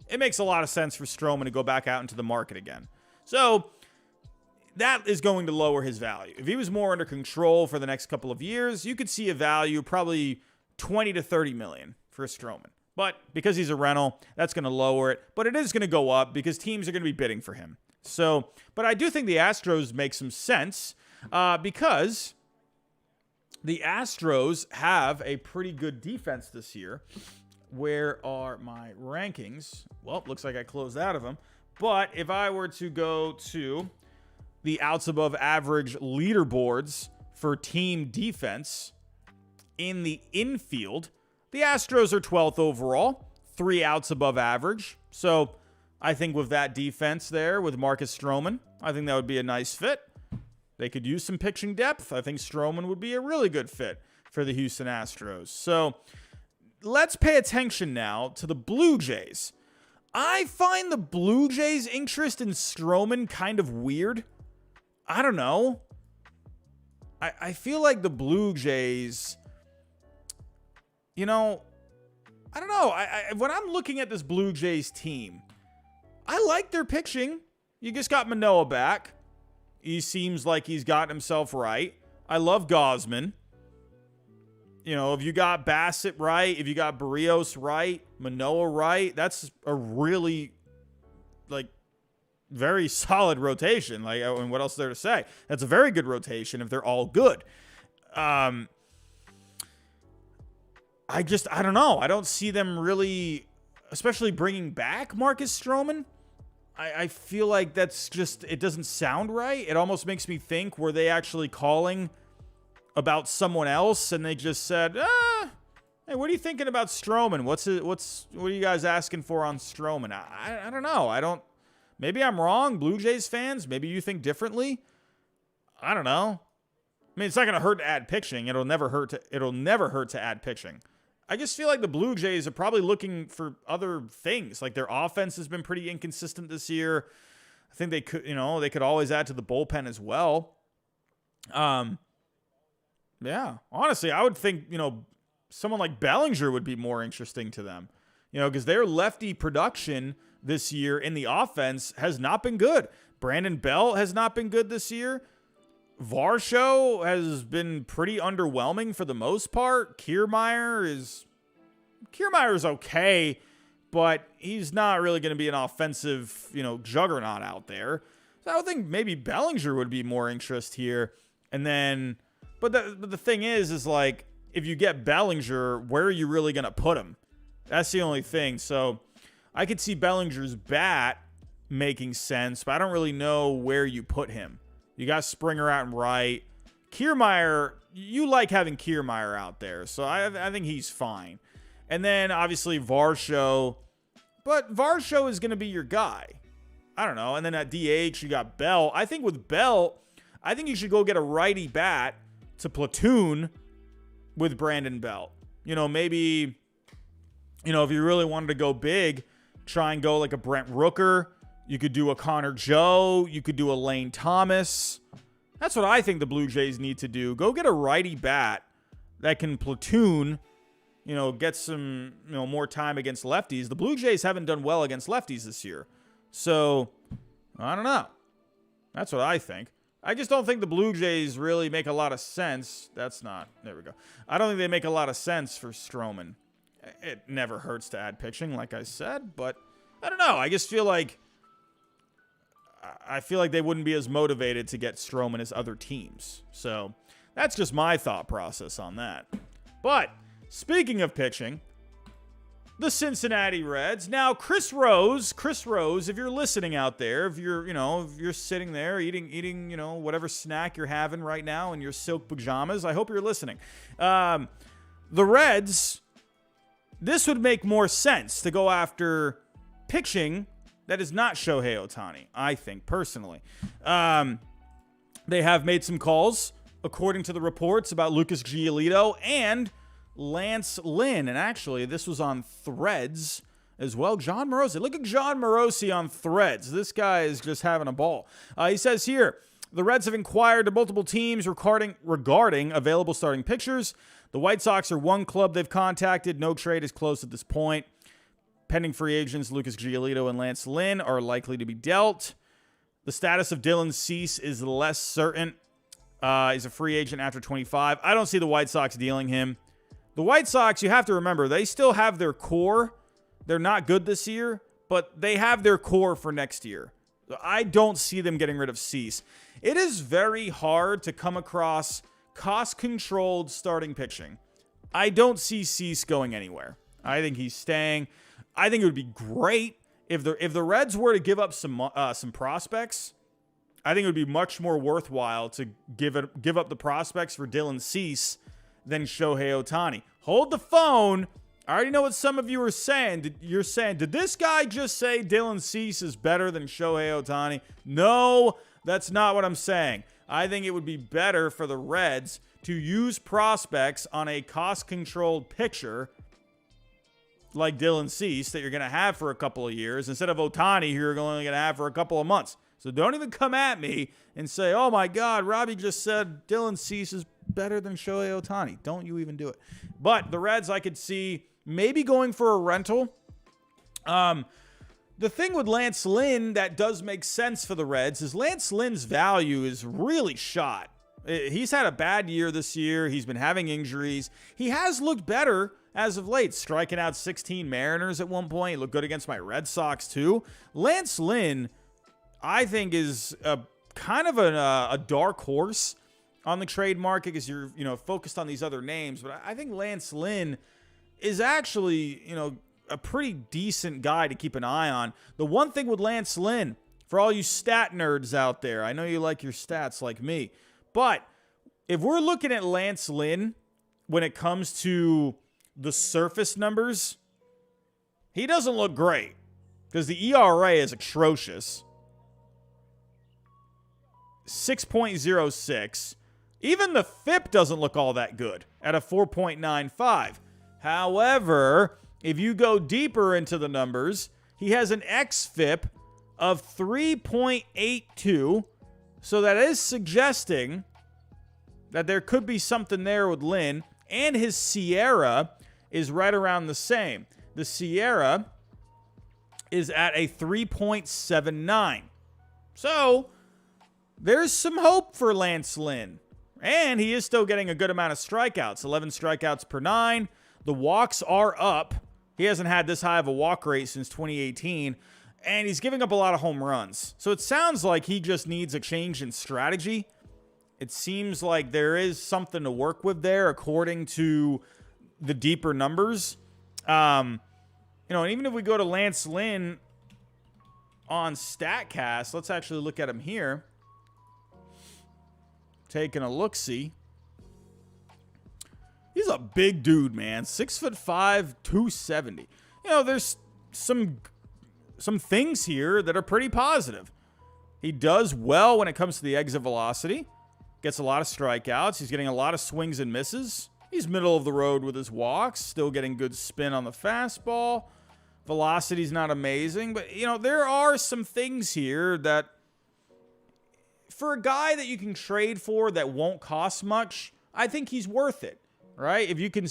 It makes a lot of sense for Stroman to go back out into the market again. So that is going to lower his value. If he was more under control for the next couple of years, you could see a value probably 20 to 30 million for Stroman. But because he's a rental, that's going to lower it. But it is going to go up because teams are going to be bidding for him. So, but I do think the Astros make some sense because the Astros have a pretty good defense this year. Where are my rankings? Well, looks like I closed out of them. But if I were to go to the outs above average leaderboards for team defense in the infield, the Astros are 12th overall, 3 outs above average. So I think with that defense there, with Marcus Stroman, I think that would be a nice fit. They could use some pitching depth. I think Stroman would be a really good fit for the Houston Astros. So let's pay attention now to the Blue Jays. I find the Blue Jays' interest in Stroman kind of weird. I don't know. I feel like the Blue Jays, I don't know. When I'm looking at this Blue Jays team, I like their pitching. You just got Manoah back. He seems like he's gotten himself right. I love Gausman. If you got Bassett right, if you got Barrios right, Manoah right, that's a really, very solid rotation. And what else is there to say? That's a very good rotation if they're all good. I don't know. I don't see them really, especially bringing back Marcus Stroman. I feel like that's just, it doesn't sound right. It almost makes me think, were they actually calling about someone else and they just said, hey, what are you thinking about Stroman? What are you guys asking for on Stroman? I don't know. Maybe I'm wrong. Blue Jays fans, maybe you think differently. I don't know. I mean, it's not going to hurt to add pitching. It'll never hurt to add pitching. I just feel like the Blue Jays are probably looking for other things. Like their offense has been pretty inconsistent this year. I think they could always add to the bullpen as well. Yeah, honestly, I would think, someone like Bellinger would be more interesting to them, because their lefty production this year in the offense has not been good. Brandon Belt has not been good this year. Varsho has been pretty underwhelming for the most part. Kiermaier is okay, but he's not really going to be an offensive, juggernaut out there. So I would think maybe Bellinger would be more interest here. And then, but the thing is like, if you get Bellinger, where are you really going to put him? That's the only thing. So I could see Bellinger's bat making sense, but I don't really know where you put him. You got Springer out and right. Kiermaier, you like having Kiermaier out there, so I think he's fine. And then, obviously, Varsho. But Varsho is going to be your guy. I don't know. And then at DH, you got Bell. I think with Bell, I think you should go get a righty bat to platoon with Brandon Belt. Maybe, if you really wanted to go big, try and go like a Brent Rooker. You could do a Connor Joe. You could do a Lane Thomas. That's what I think the Blue Jays need to do. Go get a righty bat that can platoon, get some, more time against lefties. The Blue Jays haven't done well against lefties this year. So, I don't know. That's what I think. I just don't think the Blue Jays really make a lot of sense. There we go. I don't think they make a lot of sense for Stroman. It never hurts to add pitching, like I said, but I don't know. I just feel like they wouldn't be as motivated to get Stroman as other teams. So that's just my thought process on that. But speaking of pitching, the Cincinnati Reds. Now, Chris Rose, if you're listening out there, if you're sitting there eating, whatever snack you're having right now in your silk pajamas, I hope you're listening. The Reds this would make more sense to go after pitching that is not Shohei Ohtani, I think, personally. They have made some calls, according to the reports, about Lucas Giolito and Lance Lynn. And actually, this was on Threads as well. John Morosi. Look at John Morosi on Threads. This guy is just having a ball. He says here, the Reds have inquired to multiple teams regarding available starting pitchers. The White Sox are one club they've contacted. No trade is close at this point. Pending free agents, Lucas Giolito and Lance Lynn are likely to be dealt. The status of Dylan Cease is less certain. He's a free agent after 25. I don't see the White Sox dealing him. The White Sox, you have to remember, they still have their core. They're not good this year, but they have their core for next year. I don't see them getting rid of Cease. It is very hard to come across cost-controlled starting pitching. I don't see Cease going anywhere. I think he's staying. I think it would be great if the Reds were to give up some prospects. I think it would be much more worthwhile to give up the prospects for Dylan Cease than Shohei Ohtani. Hold the phone. I already know what some of you are saying. You're saying, did this guy just say Dylan Cease is better than Shohei Ohtani? No, that's not what I'm saying. I think it would be better for the Reds to use prospects on a cost-controlled pitcher like Dylan Cease that you're going to have for a couple of years instead of Ohtani, who you're only going to have for a couple of months. So don't even come at me and say, oh my God, Robbie just said Dylan Cease is better than Shohei Ohtani. Don't you even do it. But the Reds, I could see maybe going for a rental. The thing with Lance Lynn that does make sense for the Reds is Lance Lynn's value is really shot. He's had a bad year this year. He's been having injuries. He has looked better as of late, striking out 16 Mariners at one point. He looked good against my Red Sox too. Lance Lynn, I think, is a kind of a dark horse on the trade market because you're focused on these other names. But I think Lance Lynn is actually a pretty decent guy to keep an eye on. The one thing with Lance Lynn, for all you stat nerds out there, I know you like your stats like me, but if we're looking at Lance Lynn when it comes to the surface numbers, he doesn't look great because the ERA is atrocious. 6.06. Even the FIP doesn't look all that good at a 4.95. However, if you go deeper into the numbers, he has an xFIP of 3.82. So that is suggesting that there could be something there with Lynn. And his Sierra is right around the same. The Sierra is at a 3.79. So there's some hope for Lance Lynn. And he is still getting a good amount of strikeouts. 11 strikeouts per 9. The walks are up. He hasn't had this high of a walk rate since 2018. And he's giving up a lot of home runs. So it sounds like he just needs a change in strategy. It seems like there is something to work with there according to the deeper numbers. And even if we go to Lance Lynn on StatCast, let's actually look at him here. Taking a look-see. He's a big dude, man. 6'5", 270. There's some things here that are pretty positive. He does well when it comes to the exit velocity. Gets a lot of strikeouts. He's getting a lot of swings and misses. He's middle of the road with his walks. Still getting good spin on the fastball. Velocity's not amazing. But, there are some things here that, for a guy that you can trade for that won't cost much, I think he's worth it, right? If you can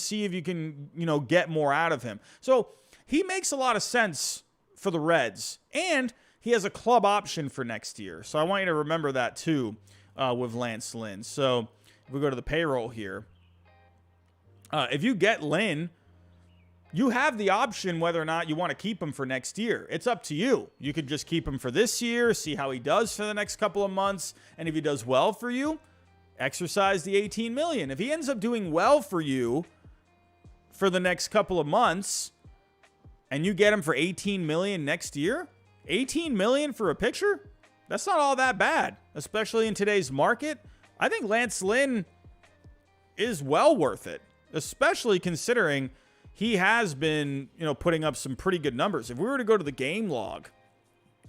get more out of him. So he makes a lot of sense for the Reds. And he has a club option for next year. So I want you to remember that too with Lance Lynn. So if we go to the payroll here, if you get Lynn, you have the option whether or not you want to keep him for next year. It's up to you. You could just keep him for this year, see how he does for the next couple of months. And if he does well for you, exercise the $18 million. If he ends up doing well for you for the next couple of months and you get him for $18 million next year, $18 million for a pitcher, that's not all that bad, especially in today's market. I think Lance Lynn is well worth it, especially considering he has been, putting up some pretty good numbers. If we were to go to the game log,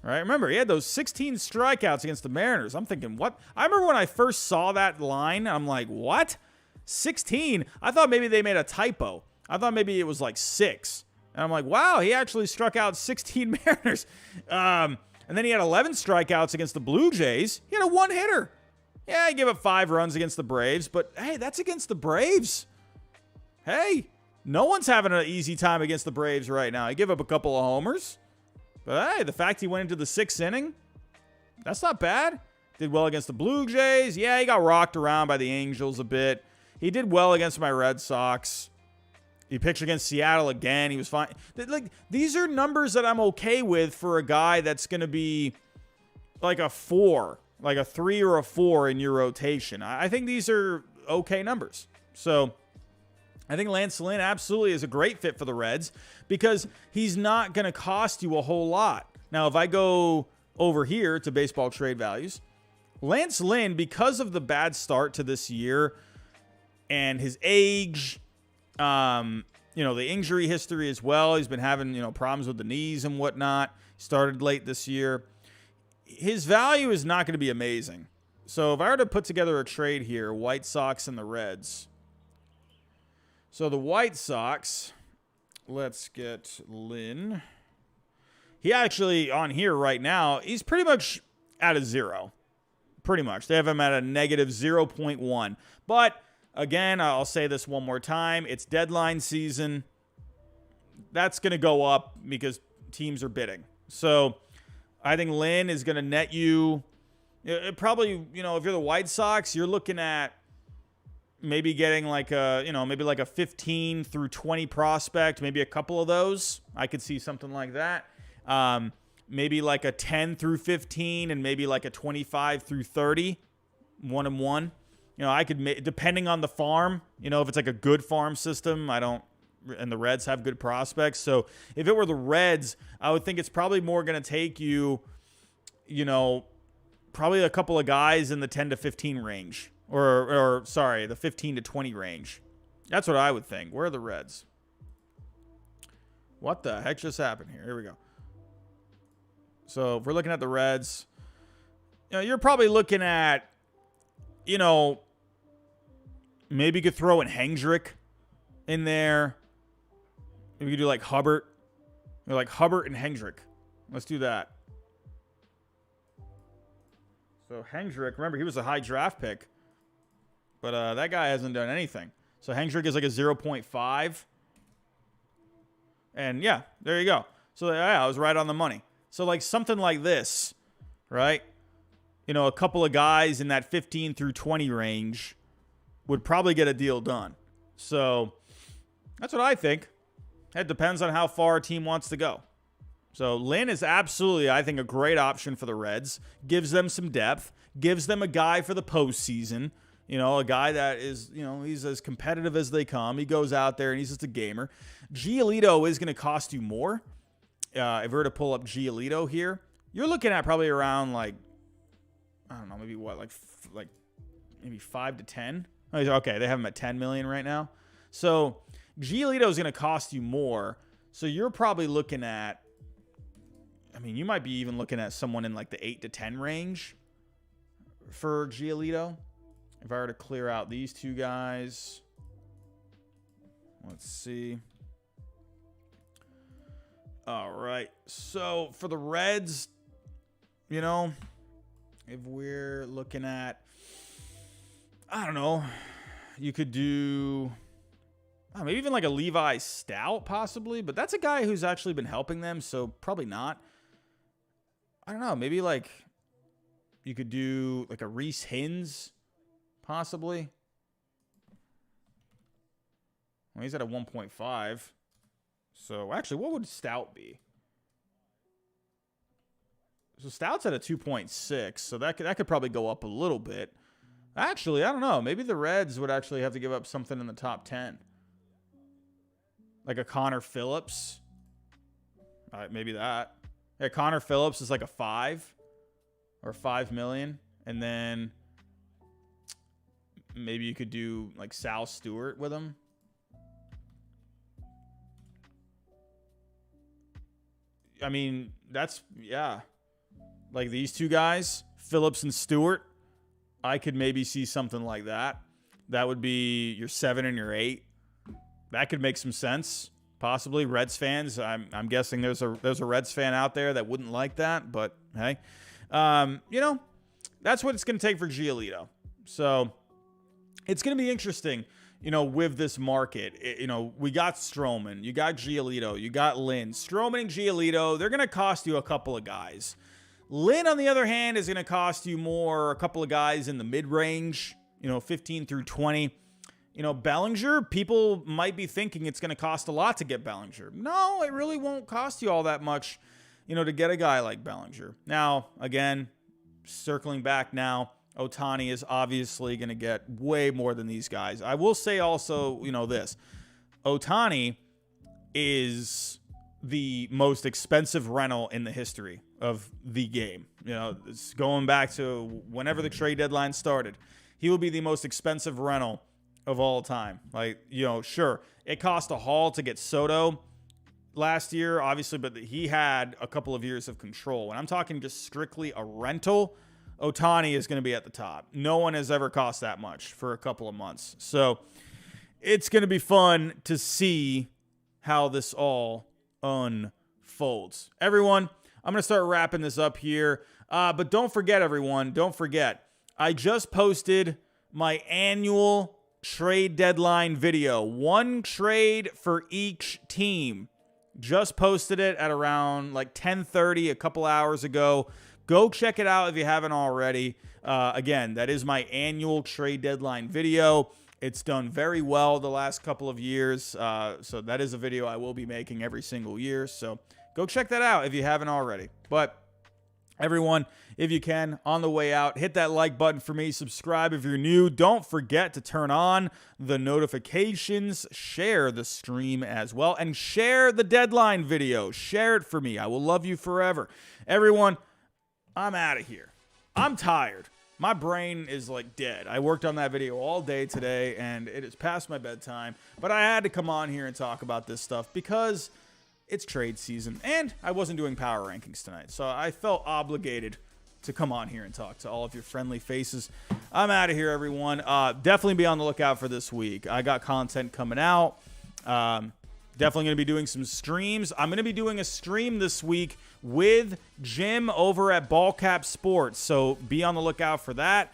right? Remember, he had those 16 strikeouts against the Mariners. I'm thinking, what? I remember when I first saw that line, I'm like, what? 16? I thought maybe they made a typo. I thought maybe it was like 6. And I'm like, wow, he actually struck out 16 Mariners. And then he had 11 strikeouts against the Blue Jays. He had a one-hitter. Yeah, he gave up 5 runs against the Braves, but hey, that's against the Braves. Hey, no one's having an easy time against the Braves right now. He gave up a couple of homers. But hey, the fact he went into the 6th inning, that's not bad. Did well against the Blue Jays. Yeah, he got rocked around by the Angels a bit. He did well against my Red Sox. He pitched against Seattle again. He was fine. These are numbers that I'm okay with for a guy that's going to be like a 4, like a 3 or a 4 in your rotation. I think these are okay numbers. So I think Lance Lynn absolutely is a great fit for the Reds because he's not going to cost you a whole lot. Now, if I go over here to baseball trade values, Lance Lynn, because of the bad start to this year and his age, the injury history as well. He's been having, problems with the knees and whatnot. Started late this year. His value is not going to be amazing. So if I were to put together a trade here, White Sox and the Reds. So the White Sox, let's get Lynn. He actually, on here right now, he's pretty much at a 0. Pretty much. They have him at a negative 0.1. But again, I'll say this one more time. It's deadline season. That's going to go up because teams are bidding. So I think Lynn is going to net you. It probably, if you're the White Sox, you're looking at maybe getting like a 15 through 20 prospect, maybe a couple of those. I could see something like that. Maybe like a 10 through 15 and maybe like a 25 through 30, 1-1. I could make, depending on the farm, if it's like a good farm system, and the Reds have good prospects. So if it were the Reds, I would think it's probably more going to take you, probably a couple of guys in the 10 to 15 range or the 15 to 20 range. That's what I would think. Where are the Reds? What the heck just happened here? Here we go. So if we're looking at the Reds, you're probably looking at, maybe you could throw in Hendrick in there. Maybe you could do like Hubbard. Like Hubbard and Hendrick. Let's do that. So Hendrick, remember, he was a high draft pick. But that guy hasn't done anything. So Hendrick is like a 0.5. And yeah, there you go. So yeah, I was right on the money. So like something like this, right? A couple of guys in that 15 through 20 range would probably get a deal done. So that's what I think. It depends on how far a team wants to go. So Lynn is absolutely, I think, a great option for the Reds. Gives them some depth. Gives them a guy for the postseason. A guy that is, he's as competitive as they come. He goes out there and he's just a gamer. Giolito is going to cost you more. If we were to pull up Giolito here, you're looking at probably around like, I don't know, maybe what, like maybe 5 to 10. Okay, they have him at 10 million right now. So Giolito is going to cost you more. So you're probably looking at, you might be even looking at someone in like the 8 to 10 range for Giolito. If I were to clear out these two guys, let's see. All right. So for the Reds, if we're looking at, I don't know, you could do maybe even like a Levi Stout possibly, but that's a guy who's actually been helping them, so probably not. I don't know, maybe like you could do like a Reese Hins possibly. Well, he's at a 1.5. So actually, what would Stout be? So Stout's at a 2.6, so that could probably go up a little bit. Actually, I don't know. Maybe the Reds would actually have to give up something in the top 10. Like a Connor Phillips. Maybe that. Yeah, Connor Phillips is like a 5 or 5 million. And then maybe you could do like Sal Stewart with him. I mean, that's, yeah. Like these two guys, Phillips and Stewart, I could maybe see something like that. That would be your 7 and your 8. That could make some sense. Possibly Reds fans. I'm guessing there's a Reds fan out there that wouldn't like that, but hey, that's what it's going to take for Giolito. So it's going to be interesting, with this market. We got Stroman, you got Giolito, you got Lynn. Stroman and Giolito, they're going to cost you a couple of guys. Lynn, on the other hand, is going to cost you more, a couple of guys in the mid-range, 15 through 20. Bellinger, people might be thinking it's going to cost a lot to get Bellinger. No, it really won't cost you all that much, to get a guy like Bellinger. Now, again, circling back now, Ohtani is obviously going to get way more than these guys. I will say also, this. Ohtani is the most expensive rental in the history of the game. It's going back to whenever the trade deadline started. He will be the most expensive rental of all time. Like, sure, it cost a haul to get Soto last year, obviously, but he had a couple of years of control. When I'm talking just strictly a rental, Ohtani is going to be at the top. No one has ever cost that much for a couple of months. So it's going to be fun to see how this all unfolds. Everyone, I'm going to start wrapping this up here. But don't forget, everyone, I just posted my annual trade deadline video. One trade for each team. Just posted it at around like 10:30 a couple hours ago. Go check it out if you haven't already. Again, that is my annual trade deadline video. It's done very well the last couple of years. So that is a video I will be making every single year. So go check that out if you haven't already. But everyone, if you can, on the way out, hit that like button for me. Subscribe if you're new. Don't forget to turn on the notifications. Share the stream as well. And share the deadline video. Share it for me. I will love you forever. Everyone, I'm out of here. I'm tired. My brain is like dead. I worked on that video all day today, and it is past my bedtime. But I had to come on here and talk about this stuff because it's trade season, and I wasn't doing power rankings tonight. So I felt obligated to come on here and talk to all of your friendly faces. I'm out of here, everyone. Definitely be on the lookout for this week. I got content coming out. Definitely going to be doing some streams. I'm going to be doing a stream this week with Jim over at Ballcap Sports. So be on the lookout for that.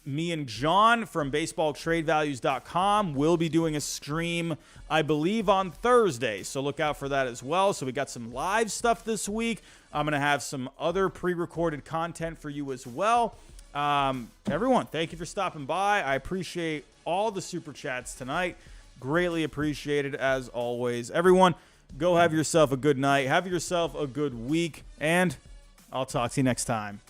Me and John from baseballtradevalues.com will be doing a stream, I believe, on Thursday. So look out for that as well. So we got some live stuff this week. I'm going to have some other pre-recorded content for you as well. Everyone, thank you for stopping by. I appreciate all the super chats tonight. Greatly appreciated as always. Everyone, go have yourself a good night. Have yourself a good week. And I'll talk to you next time.